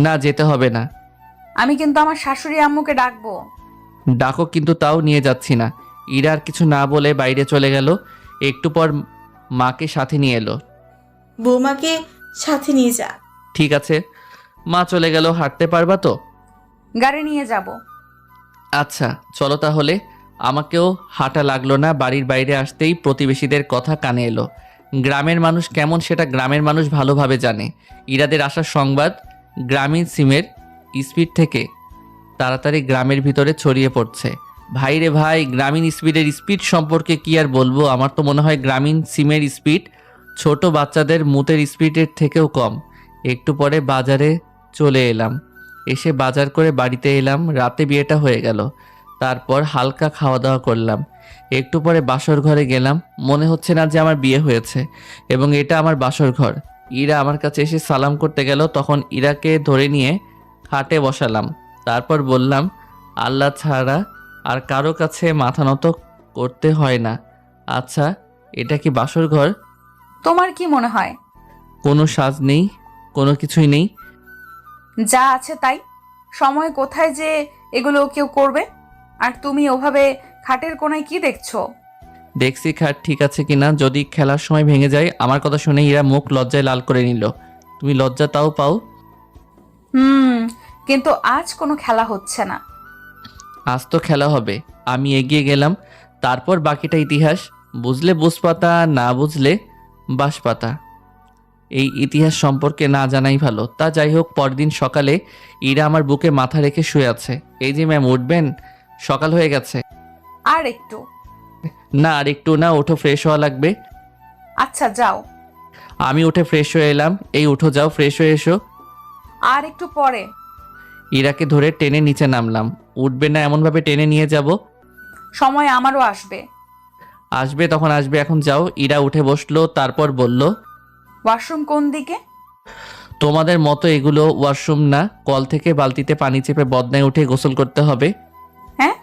না, যেতে হবে না। আমি কিন্তু আমার শাশুড়ি আম্মুকে ডাকবো। ডাকো, কিন্তু তাও নিয়ে যাচ্ছি না। ইরা আর কিছু না বলে বাইরে চলে গেল। একটু পর মাকে সাথে নিয়ে এলো। বৌমাকে সাথে নিয়ে যা। ঠিক আছে। মা চলে গেল। হাঁটতে পারবা তো? গাড়ি নিয়ে যাব। আচ্ছা চলো তাহলে। আমাকেও হাঁটা লাগলো না। বাড়ির বাইরে আসতেই প্রতিবেশীদের কথা কানে এলো। গ্রামের মানুষ কেমন সেটা গ্রামের মানুষ ভালোভাবে জানে। ইরাদের আসার সংবাদ গ্রামীণ সিমের স্পিড থেকে তাড়াতাড়ি গ্রামের ভিতরে ছড়িয়ে পড়ছে। ভাই রে ভাই, গ্রামীণ স্পিডের স্পিড সম্পর্কে কি আর বলবো। আমার তো মনে হয় গ্রামীণ সিমের স্পিড ছোট বাচ্চাদের মুতের স্পিডের থেকেও কম। একটু পরে বাজারে চলে এলাম। এসে বাজার করে বাড়িতে এলাম। রাতে বিয়েটা হয়ে গেল। তারপর হালকা খাওয়া দাওয়া করলাম। একটু পরে বাসর ঘরে গেলাম। মনে হচ্ছে না যে আমার বিয়ে হয়েছে এবং এটা আমার বাসর ঘর। ইরা আমার কাছে এসে সালাম করতে গেল, তখন ইরাকে ধরে নিয়ে খাটে বসালাম। তারপর বললাম, আল্লাহ ছাড়া আর কারো কাছে মাথা নত করতে হয় না। আচ্ছা, এটা কি বাসর ঘর? তোমার কি মনে হয়? কোনো সাজ নেই, কোনো কিছুই নেই। যা আছে তাই। সময় কোথায় যে এগুলো কেউ করবে? আর তুমি ওভাবে খাটের কোণায় কি দেখছো? দেখছি খাট ঠিক আছে কিনা। যদি খেলার সময় ভেঙে যায়। আমার কথা শুনে ইরা মুখ লজ্জায় লাল করে নিল। তুমি লজ্জা তাও পাও? কিন্তু আজ কোনো খেলা হচ্ছে না। আজ তো খেলা হবে। আমি এগিয়ে গেলাম। তারপর বাকিটা ইতিহাস। বুঝলে বুঝপাতা, না বুঝলে বাঁশপাতা। এই ইতিহাস সম্পর্কে না জানাই ভালো। তা যাই হোক, পরদিন সকালে ইরা আমার বুকে মাথা রেখে শুয়ে আছে। এই যে ম্যাম, উঠবেন? সকাল হয়ে গেছে। আর একটু। না, আর একটু না, ওঠো, ফ্রেশ হওয়া লাগবে। আচ্ছা যাও। আমি উঠে ফ্রেশ হয়ে এলাম। এই উঠো, যাও ফ্রেশ হয়ে এসো। আর একটু পরে। ইরাকে ধরে টেনে নিচে নামলাম। উঠবে না এমনভাবে টেনে নিয়ে যাব। সময় আমারও আসবে। আসবে তখন আসবে, এখন যাও। ইরা উঠে বসলো, তারপর বলল, ওয়াশরুম কোন দিকে? তোমাদের মতো এগুলো ওয়াশরুম না। কল থেকে বালতিতে পানি চেপে বদনায় উঠে গোসল করতে হবে। হ্যাঁ?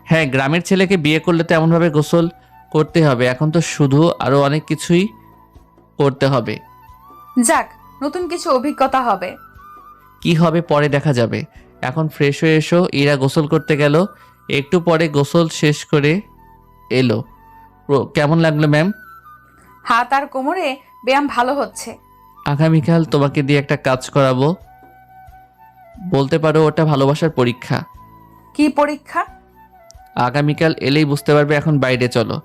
হ্যাঁ, গ্রামের ছেলেকে বিয়ে করলে তো এমনভাবে গোসল করতে হবে। এখন তো শুধু আরো অনেক কিছুই করতে হবে। যাক, নতুন কিছু অভিজ্ঞতা হবে। কি হবে পরে দেখা যাবে। এখন ফ্রেশ হয়ে এসো। ইরা গোসল করতে গেল। একটু পরে গোসল শেষ করে এলো। কেমন লাগলো ম্যাম? হাত আর কোমরে ব্যায়াম ভালো হচ্ছে। আগামীকাল তোমাকে দিয়ে একটা কাজ করাবো। বলতে পারো ওটা ভালোবাসার পরীক্ষা। কি পরীক্ষা? আগামীকাল এলেই বুঝতে পারবে। এখন বাইরে চলো।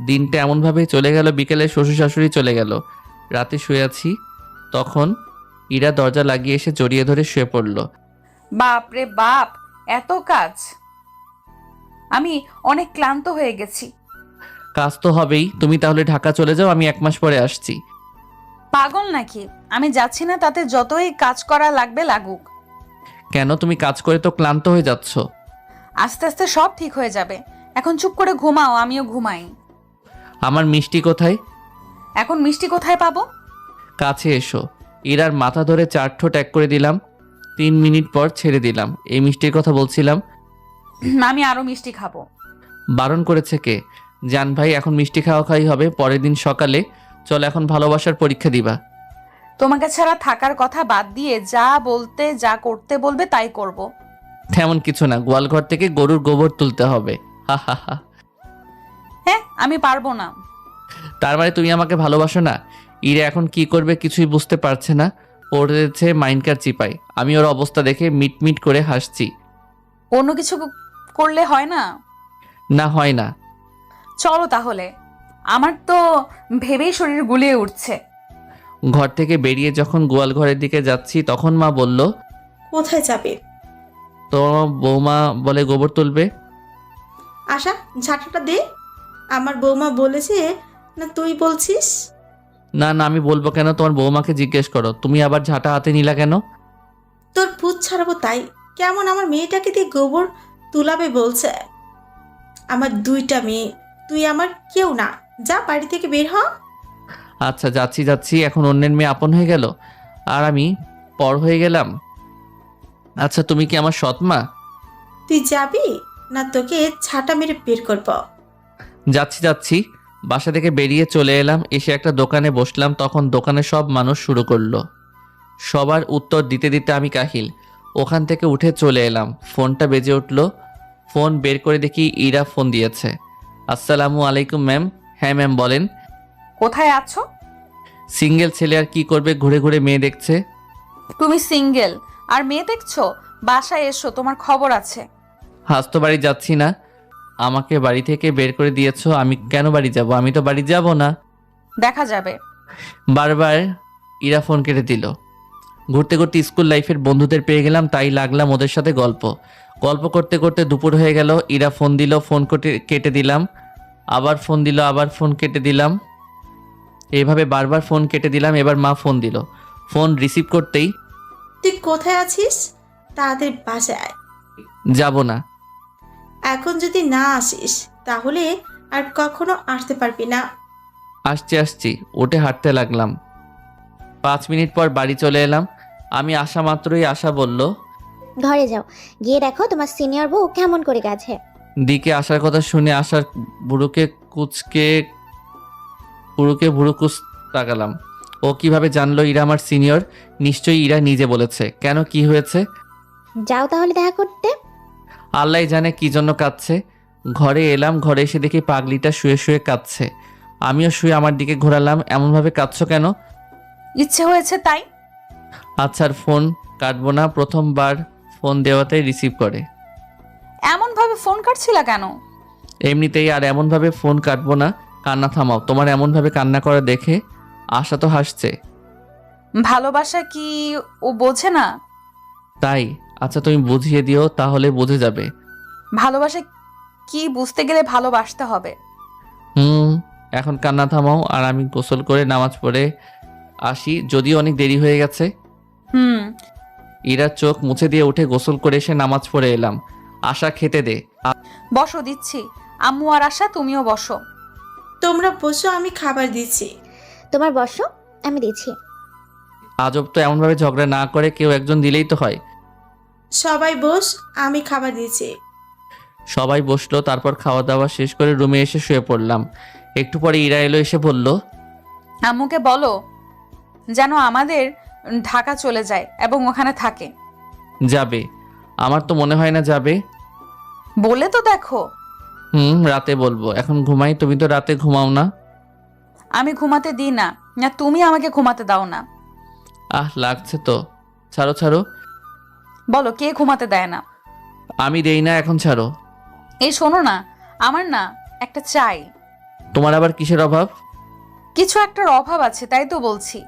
দিনটা এমনভাবেই চলে গেল। বিকেলে শ্বশুর শাশুড়ি চলে গেল। রাতে শুয়ে আছি, তখন ইরা দরজা লাগিয়ে এসে জড়িয়ে ধরে শুয়ে পড়ল। বাপ রে বাপ, এত কাজ! আমি অনেক ক্লান্ত হয়ে গেছি। কাজ তো হবেই। তুমি তাহলে ঢাকা চলে যাও, আমি 1 মাস পরে আসছি। পাগল নাকি? আমি যাচ্ছি না, তাতে যতই কাজ করা লাগবে লাগুক। কেন? তুমি কাজ করে তো ক্লান্ত হয়ে যাচ্ছ। আস্তে আস্তে সব ঠিক হয়ে যাবে। এখন চুপ করে ঘুমাও, আমিও ঘুমাই। আমার মিষ্টি কোথায়? এখন মিষ্টি কোথায় পাবো? কাছে এসো। ইরার মাথা ধরে 4 ঠোঁট এক করে দিলাম। 3 মিনিট পর ছেড়ে দিলাম। এই মিষ্টির কথা বলছিলাম। আমি আরো মিষ্টি খাবো। বারণ করেছে কে? জান ভাই, এখন মিষ্টি খাওয়া খাই হবে। পরের দিন সকালে চল, এখন ভালোবাসার পরীক্ষা দিবা। তোমাকে ছাড়া থাকার কথা বাদ দিয়ে যা বলতে, যা করতে বলবে তাই করব। তেমন কিছু না, গোয়ালঘর থেকে গরুর গোবর তুলতে হবে। হা হা হা। হ্যাঁ আমি পারবো না। তার মানে তুমি আমাকে ভালোবাসো না? ইরা এখন কি করবে কিছুই বুঝতে পারছে না, পড়েছে মাইন্ডকার চিপায়। আমি ওর অবস্থা দেখে মিটমিট করে হাসছি। অন্য কিছু করলে হয় না? না, হয় না। চলো তাহলে। আমার তো ভেবেই শরীর গুলিয়ে উঠছে। ঘর থেকে বেরিয়ে যখন গোয়াল ঘরের দিকে যাচ্ছি তখন মা বলল, কোথায় যাবে? তো বৌমা বলে গোবর তুলবে। আশা, ঝাঁটাটা দে। আমার বৌমা বলেছে না তুই বলছিস? না না, আমি বলবো কেন? তোমার বৌমাকে জিজ্ঞেস করো। তুমি আবার ঝাঁটা হাতে নিলা কেন? তোর ভূত ছাড়াবো তাই। কেমন আমার মেয়েটাকে দিয়ে গোবর তুলাবে বলছে? আমার 2টা মেয়ে, তুই আমার কেউ না। যা বাড়ি থেকে বের হ। আচ্ছা, যাচ্ছি যাচ্ছি। এখন অন্যের মেয়ে আপন হয়ে গেল আর আমি পর হয়ে গেলাম। আচ্ছা, তুমি কি আমার সৎ মা? তুই যাবি না তোকে ছাটা মেরে বের করব? যাচ্ছি যাচ্ছি। বাসা থেকে বেরিয়ে চলে এলাম, এসে একটা দোকানে বসলাম। তখন দোকানে সব মানুষ শুরু করলো। সবার উত্তর দিতে দিতে আমি কাহিল। ওখান থেকে উঠে চলে এলাম। ফোনটা বেজে উঠলো। ফোন বের করে দেখি ইরা ফোন দিয়েছে। আসসালামু আলাইকুম ম্যাম। হ্যাঁ ম্যাম, বলেন। কোথায় আছো? সিঙ্গেল ছেলে আর কি করবে, ঘুরে ঘুরে মেয়ে দেখছে। তুমি সিঙ্গেল আর মেয়ে দেখছো? বাসায় এসো, তোমার খবর আছে। হাসতো বাড়ি যাচ্ছি না। আমাকে বাড়ি থেকে বের করে দিয়েছো, আমি কেন বাড়ি যাব? আমি তো বাড়ি যাব না। দেখা যাবে। বারবার ইরা ফোন কেটে দিল। ঘুরতে ঘুরতে স্কুল লাইফের বন্ধুদের পেয়ে গেলাম, তাই লাগলাম ওদের সাথে গল্প করতে করতে দুপুর হয়ে গেল। ইরা ফোন দিল, ফোন কেটে দিলাম। আবার ফোন দিল, আবার ফোন কেটে দিলাম। এইভাবে বারবার ফোন কেটে দিলাম। এবার মা ফোন দিল। ফোন রিসিভ করতেই, তুই কোথায় আছিস? তাড়াতাড়ি বাসায় আয়। যাব না। এখন যদি না আসিস তাহলে আর কখনো আসতে পারবি না। আসছি আসছি, উঠে হাঁটতে লাগলাম। 5 মিনিট পর বাড়ি চলে এলাম। আমি আসা মাত্রই আশা বলল, ঘরে যাও, গিয়ে দেখো তোমার সিনিয়র বউ কেমন করে গেছে। দিকে আসার কথা শুনে আসার বুড়োকে ভুরুকুচ তাকালাম। ও কিভাবে জানলো ইরা আমার সিনিয়র? নিশ্চয়ই ইরা নিজে বলেছে। কেন, কি হয়েছে? যাও তাহলে দেখা করতে। আল্লাহ জানে কি জন্য কাঁদছে। ঘরে এলাম, ঘরে এসে দেখি পাগলিটা শুয়ে শুয়ে কাঁদছে। আমিও শুয়ে আমার দিকে ঘোরালাম। এমনভাবে কাঁদছো কেন? ইচ্ছে হয়েছে তাই। আচ্ছা, আর ফোন কাটবো না। প্রথমবার ফোন দেওয়াতেই রিসিভ করে। এমন ভাবে ফোন কাটছিলা কেন? এমনিতেই। আর এমনভাবে ফোন কাটবো না। কান্না থামাও। তোমার এমনভাবে কান্না করা দেখে আশা তো হাসছে। ভালোবাসা কি ও বোঝে না? তাই? আচ্ছা, তুমি বুঝিয়ে দিও, তাহলে বুঝে যাবে। ভালোবাসা কি বুঝতে গেলে ভালোবাসতে হবে। এখন কান্না থামাও আর আমি গোসল করে নামাজ পড়ে আসি, যদিও অনেক দেরি হয়ে গেছে। ইরার চোখ মুছে দিয়ে উঠে গোসল করে এসে নামাজ পড়ে এলাম। আশা, খেতে দে। বসো, দিচ্ছি। আম্মু আর আশা, তুমিও বসো। তোমরা বসো, আমি খাবার দিচ্ছি। তোমার বসো, আমি দিচ্ছি। আজব তো, এমনভাবে ঝগড়া না করে কেউ একজন দিলেই তো হয়। সবাই বস, আমি খাবার দিচ্ছি। সবাই বসলো। তারপর খাওয়া দাওয়া শেষ করে রুমে এসে শুয়ে পড়লাম। একটু পরে ইরা এলো, এসে বলল, আম্মুকে বলো যেন আমাদের ঢাকা চলে যায় এবং ওখানে থাকে। যাবে? আমার তো মনে হয় না যাবে। বলে তো দেখো। রাতে বলবো। এখন ঘুমাই। তুমি তো রাতে ঘুমাও না। আমি ঘুমাতে দিই না, না তুমি আমাকে ঘুমাতে দাও না। লাগছে তো। ছাড়ো ছাড়ো। বলো কে ঘুমাতে দেয় না? আমি দেই না, এখন ছাড়ো। এই শোনো না, আমার না একটা চাই। তোমার আবার কিসের অভাব? কিছু একটার অভাব আছে, তাই তো বলছি।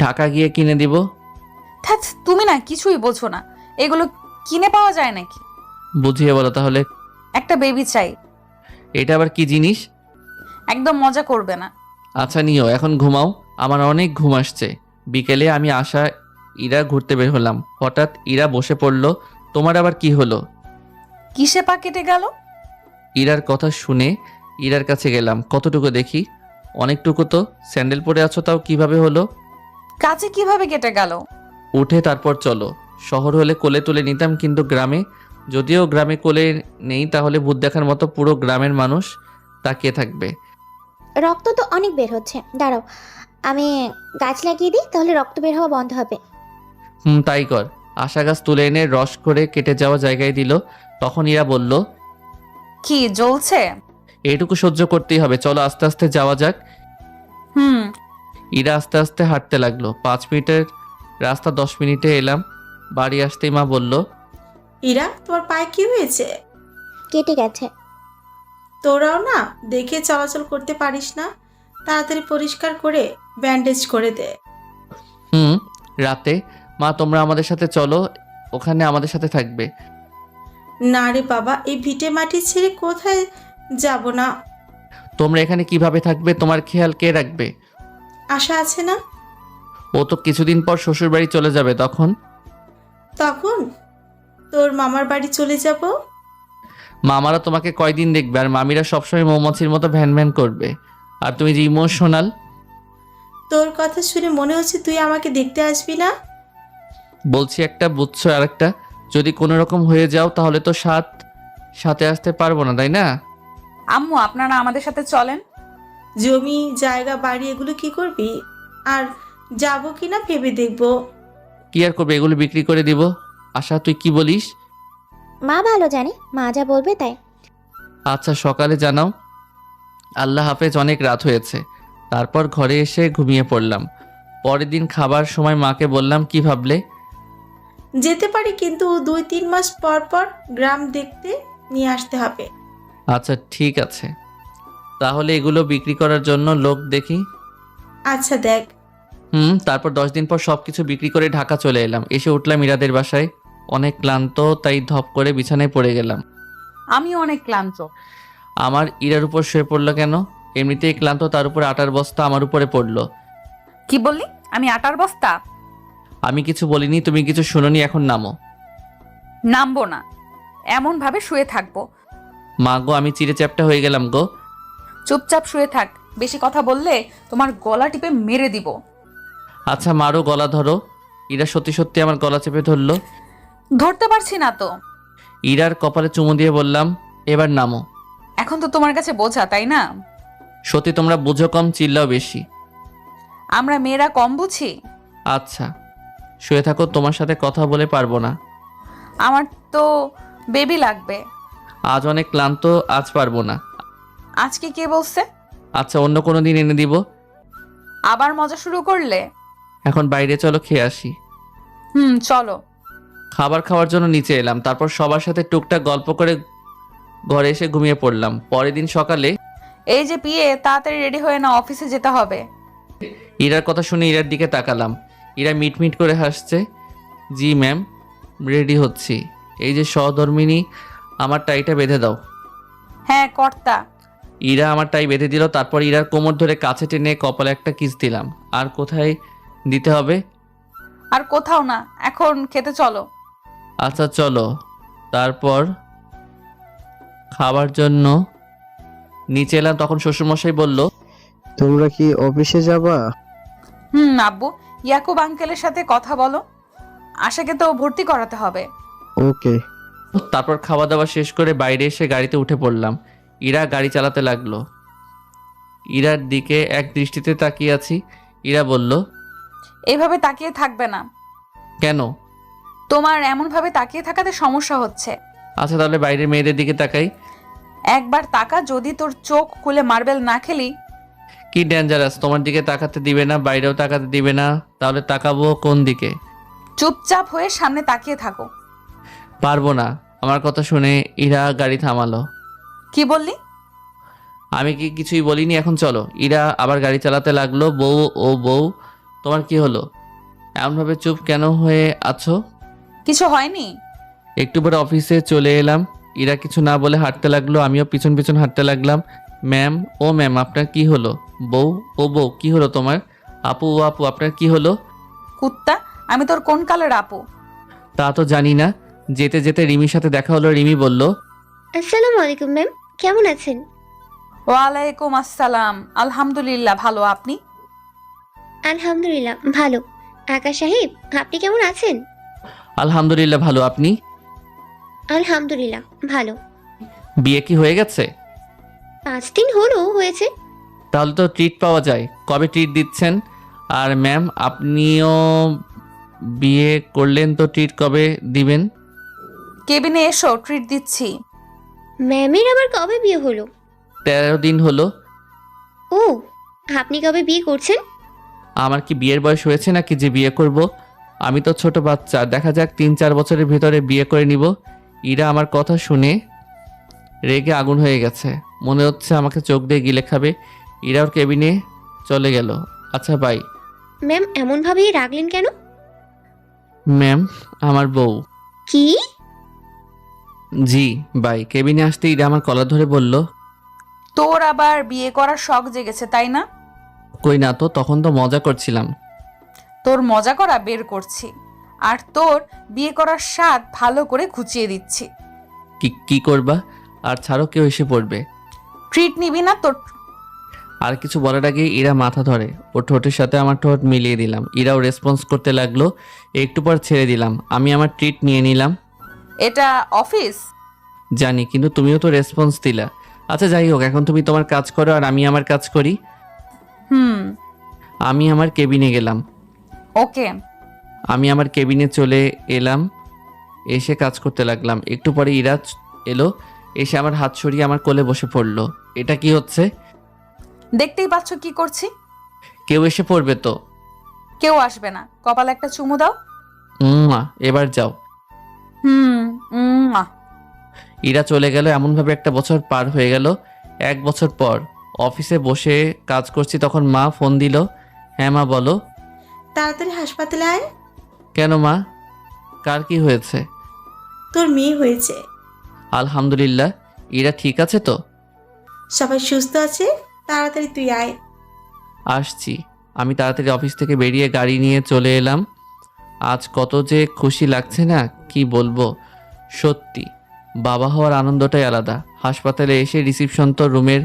ঢাকা গিয়ে কিনে দিব। ধ্যাৎ, তুমি না কিছুই বোঝো না। এগুলো কিনে পাওয়া যায় নাকি? বুঝিয়ে বলো তাহলে। একটা বেবি চাই। এটা আবার কি জিনিস? একদম মজা করবে না। আচ্ছা, নিও। এখন ঘুমাও, আমার অনেক ঘুম আসছে। বিকেলে আমি আশা ইরা ঘুরতে বের হলাম। হঠাৎ ইরা বসে পড়লো। তোমার আবার কি হলো? কিসে পা কেটে গেল? ইরার কথা শুনে ইরার কাছে গেলাম। কতটুকু দেখি? অনেকটুকু তো। স্যান্ডেল পরে আছো, তাও কিভাবে হলো? কাছে কিভাবে কেটে গেল? উঠে তারপর চলো। শহর হলে কোলে তুলে নিতাম, কিন্তু গ্রামে, যদিও গ্রামে কোলে নেই, তাহলে ভূত দেখার মতো পুরো গ্রামের মানুষ তাকিয়ে থাকবে। রক্ত তো অনেক বের হচ্ছে, দাঁড়াও আমি গাছ লাগিয়ে দিই, তাহলে রক্ত বের হওয়া বন্ধ হবে। তাই কর। আশা গাছ তুলে এনে রস করে কেটে যাওয়া জায়গায় দিল। তখন ইরা বলল, কি জ্বলছে? এইটুকু সহ্য করতেই হবে, চলো আস্তে আস্তে যাওয়া যাক। হুম। ইরা আস্তে আস্তে হাঁটতে লাগলো। 5 মিনিটের রাস্তা 10 মিনিটে এলাম। বাড়ি আসতেই মা বলল, ইরা, তোমার পায়ে কি হয়েছে? কেটে গেছে। তোরাও না দেখে চলাচল করতে পারিস না? তাড়াতাড়ি পরিষ্কার করে ব্যান্ডেজ করে দে। হুম। রাতে মা তোমরা আমাদের সাথে চলো, ওখানে আমাদের সাথে থাকবে। না রে বাবা, এই ভিটে মাটি ছেড়ে কোথায় যাব না। তোমরা এখানে কিভাবে থাকবে? তোমার খেয়াল কে রাখবে? আশা আছে না? ও তো কিছুদিন পর শ্বশুর বাড়ি চলে যাবে, তখন? তখন তোর মামার বাড়ি চলে যাব। মামারা তোমাকে কয়দিন দেখবে, আর মামিরা সবসময় মৌমাছির মতো ভ্যান ভ্যান করবে। আর তুমি যে ইমোশনাল। তোর কথা শুনে মনে হচ্ছে তুই আমাকে দেখতে আসবি না। বলছি একটা, বুঝছো আর একটা। যদি কোনো রকম হয়ে যাও তাহলে তো সাথে আসতে পারবো না, তাই না? আম্মু, আপনারা আমাদের সাথে চলেন। জমি জায়গা বাড়ি এগুলো কি করবি? আর যাব কি না ভেবে দেখবো। কি আর করবে, এগুলো বিক্রি করে দিব। আশা, তুই কি বলিস? মা ভালো জানে, মা যা বলবে তাই। আচ্ছা, সকালে জানাও। আল্লাহ হাফেজ। অনেক রাত হয়েছে। তারপর ঘরে এসে ঘুমিয়ে পড়লাম। পরের দিন খাবার সময় মাকে বললাম, কি ভাবলে? যেতে পারি, কিন্তু 2-3 মাস পর পর গ্রাম দেখতে নিয়ে আসতে হবে। আচ্ছা ঠিক আছে, তাহলে এগুলো বিক্রি করার জন্য লোক দেখি। আচ্ছা দেখ। তারপর 10 দিন পর সবকিছু বিক্রি করে ঢাকা চলে এলাম। এসে উঠলাম ইরাদের বাসায়। অনেক ক্লান্ত, তাই ধপ করে বিছানায় পড়ে গেলাম। আমিও অনেক ক্লান্ত। আমার ইরার উপর শুয়ে পড়লো কেন? এমনিতেই ক্লান্ত, তার উপর আটার বস্তা আমার উপরে পড়লো। কি বললি? আমি আটার বস্তা? আমি কিছু বলিনি, তুমি কিছু শুনোনি, এখন নামো। নামবো না, এমন ভাবে শুয়ে থাকবো। মা গো, আমি চিড়ে চ্যাপটা হয়ে গেলাম গো। চুপচাপ শুয়ে থাক, বেশি কথা বললে তোমার গলা টিপে মেরে দিব। আচ্ছা মারো, গলা ধরো। ইরা সত্যি সত্যি আমার গলা চেপে ধরলো। ধরতে পারছি না তো। ইরার কপালে চুমু দিয়ে বললাম, এবার নামো। এখন তো তোমার কাছে বোঝা, তাই না? সত্যি তোমরা বুঝো কম, চিল্লাও বেশি। আমরা মেয়েরা কম বুঝি? আচ্ছা শুয়ে থাকো, তোমার সাথে কথা বলে পারবো না। আমার তো বেবি লাগবে। আজ অনেক ক্লান্ত, আজ পারবো না। আজকে কে বলছে? আচ্ছা অন্য কোনো দিন এনে দিব। আবার মজা শুরু করলে? এখন বাইরে চলো, খেয়ে আসি। চলো। খাবার খাওয়ার জন্য নিচে এলাম। তারপর সবার সাথে টুকটাক গল্প করে ঘরে এসে ঘুমিয়ে পড়লাম। পরের দিন সকালে, এই যে পিয়ে, তাড়াতাড়ি রেডি হয়ে না, অফিসে যেতে হবে। ইরার কথা শুনে ইরার দিকে তাকালাম। ইরা মিটমিট করে হাসছে। জি ম্যাম, রেডি হচ্ছি। এই যে সহধর্মিনী, আমার টাইটা বেঁধে দাও। হ্যাঁ কর্তা। ইরা আমার টাই বেঁধে দিল। তারপর ইরার কোমর ধরে কাছে টেনে কপালে একটা কিস দিলাম। আর কোথায় দিতে হবে? আর কোথাও না, এখন খেতে চলো। আচ্ছা চলো। তারপর খাবার জন্য নিচে এলাম। তখন শ্বশুরমশাই বলল, তোমরা কি অফিসে যাবা? আব্বু, ইয়াকুব আঙ্কেলের সাথে কথা বলো, আশাকে তো ভর্তি করাতে হবে। ওকে। তারপর খাওয়া দাওয়া শেষ করে বাইরে এসে গাড়িতে উঠে পড়লাম। ইরা গাড়ি চালাতে লাগলো। ইরার দিকে এক দৃষ্টিতে তাকিয়ে আছি। ইরা বলল, এইভাবে তাকিয়ে থাকবে না। কেন? তোমার এমন ভাবে তাকিয়ে থাকাতে সমস্যা হচ্ছে। আচ্ছা তাহলে বাইরের মেয়েদের দিকে তাকাই। একবার তাকা, যদি তোর চোখ খুলে মার্বেল না খেলি। কি ডেঞ্জারাস, তোমার দিকে তাকাতে দিবে না, বাইরেও তাকাতে দিবে না, তাহলে তাকাবো কোন দিকে? চুপচাপ হয়ে সামনে তাকিয়ে থাকো। পারবো না। আমার কথা শুনে ইরা গাড়ি থামালো। কি বললি? আমি কি কিছুই বলিনি, এখন চলো। ইরা আবার গাড়ি চালাতে লাগলো। বউ, তোমার কি হলো? এমনভাবে চুপ কেন হয়ে আছো? কিছু হয়নি। একটু পরে অফিসে চলে এলাম। ইরা কিছু না বলে হাঁটতে লাগলো, আমিও পিছন পিছন হাঁটতে লাগলাম। ম্যাম, ও ম্যাম, আপনার কি হলো? বউ, কি হলো তোমার? আপু, ও আপু, আপনার কি হলো? কুত্তা, আমি তোর কোন কালের আপু? তা তো জানি না। যেতে যেতে রিমির সাথে দেখা হলো। রিমি বলল, আসসালামু আলাইকুম ম্যাম, কেমন আছেন? ওয়ালাইকুম আসসালাম। আলহামদুলিল্লাহ, ভালো। আপনি? আলহামদুলিল্লাহ ভালো। আকাশ সাহেব, আপনি কেমন আছেন? আলহামদুলিল্লাহ ভালো। আপনি? আলহামদুলিল্লাহ ভালো। বিয়ে কি হয়ে গেছে? 5 দিন হলো হয়েছে। তাহলে তো ট্রিট পাওয়া যায়। কবে ট্রিট দিচ্ছেন? আর ম্যাম, আপনিও বিয়ে করলেন, তো ট্রিট কবে দিবেন? কেবিনে এসো, ট্রিট দিচ্ছি। ম্যামের আবার কবে বিয়ে হলো? 13 দিন হলো। ও, আপনি কবে বিয়ে করছেন? আমার কি বিয়ের বয়স হয়েছে নাকি যে বিয়ে করব? আমি তো ছোট বাচ্চা, দেখা যাক 3-4 বছরের ভিতরে বিয়ে করে নিব। ইরা আমার কথা শুনে রেগে আগুন হয়ে গেছে, মনে হচ্ছে আমাকে চোখ দিয়ে গিলে খাবে। ইরা ওর কেবিনে চলে গেল। আচ্ছা বাই। ম্যাম এমনভাবেই রাগলেন কেন? ম্যাম আমার বউ। কি? জি বাই। কেবিনে আসতে ইরা আমার কলার ধরে বলল, তোর আবার বিয়ে করার শখ জেগেছে তাই না? কই না তো, তখন তো মজা করছিলাম। তোর মজা করা বের করছি, আর তোর বিয়ে করার স্বাদ ভালো করে খুঁচিয়ে দিচ্ছি। কি কি করবা? আর ছাড়ো, কেউ এসে পড়বে। ট্রিট নিবি না তোর? আর কিছু বলার আগে ইরা মাথা ধরে, ওর ঠোঁটের সাথে আমার ঠোঁট মিলিয়ে দিলাম। ইরাও রেসপন্স করতে লাগলো। একটু পর ছেড়ে দিলাম, আমি আমার ট্রিট নিয়ে নিলাম। এটা অফিস। জানি, কিন্তু তুমিও তো রেসপন্স দিলা। আচ্ছা যাই হোক, এখন তুমি তোমার কাজ করো আর আমি আমার কাজ করি। হুম, আমি আমার কেবিনে গেলাম। ওকে। আমি আমার কেবিনে চলে এলাম, এসে কাজ করতে লাগলাম। একটু পরে ইরা এলো, এসে আমার হাত সরিয়ে আমার কোলে বসে পড়লো। এটা কি হচ্ছে? দেখতেই পাচ্ছ কি করছি। কেউ এসে পড়বে তো? কেউ আসবে না, কপালে একটা চুমু দাও। এবার যাও। হুম। ইরা চলে গেল। এমনভাবে একটা বছর পার হয়ে গেল। 1 বছর পর অফিসে বসে কাজ করছি, তখন মা ফোন দিল। হ্যাঁ মা বলো। তাড়াতাড়ি হাসপাতালে আয়, কেন মা, কার কি হয়েছে? তোর মেয়ে হয়েছে। আলহামদুলিল্লাহ। ইরা ঠিক আছে তো? সবাই সুস্থ আছে, তাড়াতাড়ি তুই আয়। আসছি। আমি তাড়াতাড়ি অফিস থেকে বেরিয়ে গাড়ি নিয়ে চলে এলাম। আজ কত যে খুশি লাগছে না, কি বলবো। সত্যি বাবা হওয়ার আনন্দটাই আলাদা। হাসপাতালে এসে রিসিপশন তো রুমের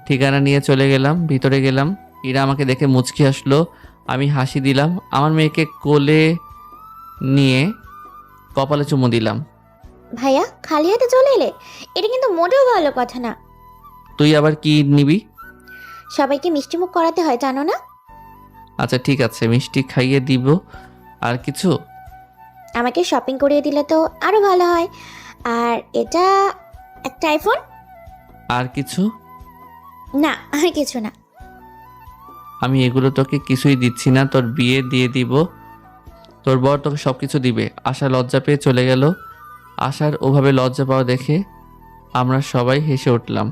ঠিকানা নিয়ে চলে গেলাম। ভিতরে গেলাম, ইরা আমাকে দেখে মুচকি আসলো। আমি হাসি দিলাম, আমার মেয়েকে কোলে নিয়ে কপালে চুমু দিলাম। ভাইয়া খালি হাতে চলে এলে? এটা কিন্তু মোটেও ভালো কথা না। তুই আবার কি নিবি? সবাইকে মিষ্টিমুখ করাতে হয় জানো না? আচ্ছা ঠিক আছে, মিষ্টি খাইয়ে দিব। আর কিছু? আমাকে শপিং করিয়ে দিলে তো আরো ভালো হয়। আর এটা একটা আইফোন। আর কিছু? না, আর কিছু না। আমি এগুলো তোকে কিছুই দিচ্ছি না, তোর বিয়ে দিয়ে দিব। তোর বর তোকে সব কিছু দিবে। আশা লজ্জা পেয়ে চলে গেল। আশার ওভাবে লজ্জা পাওয়া দেখে আমরা সবাই হেসে উঠলাম।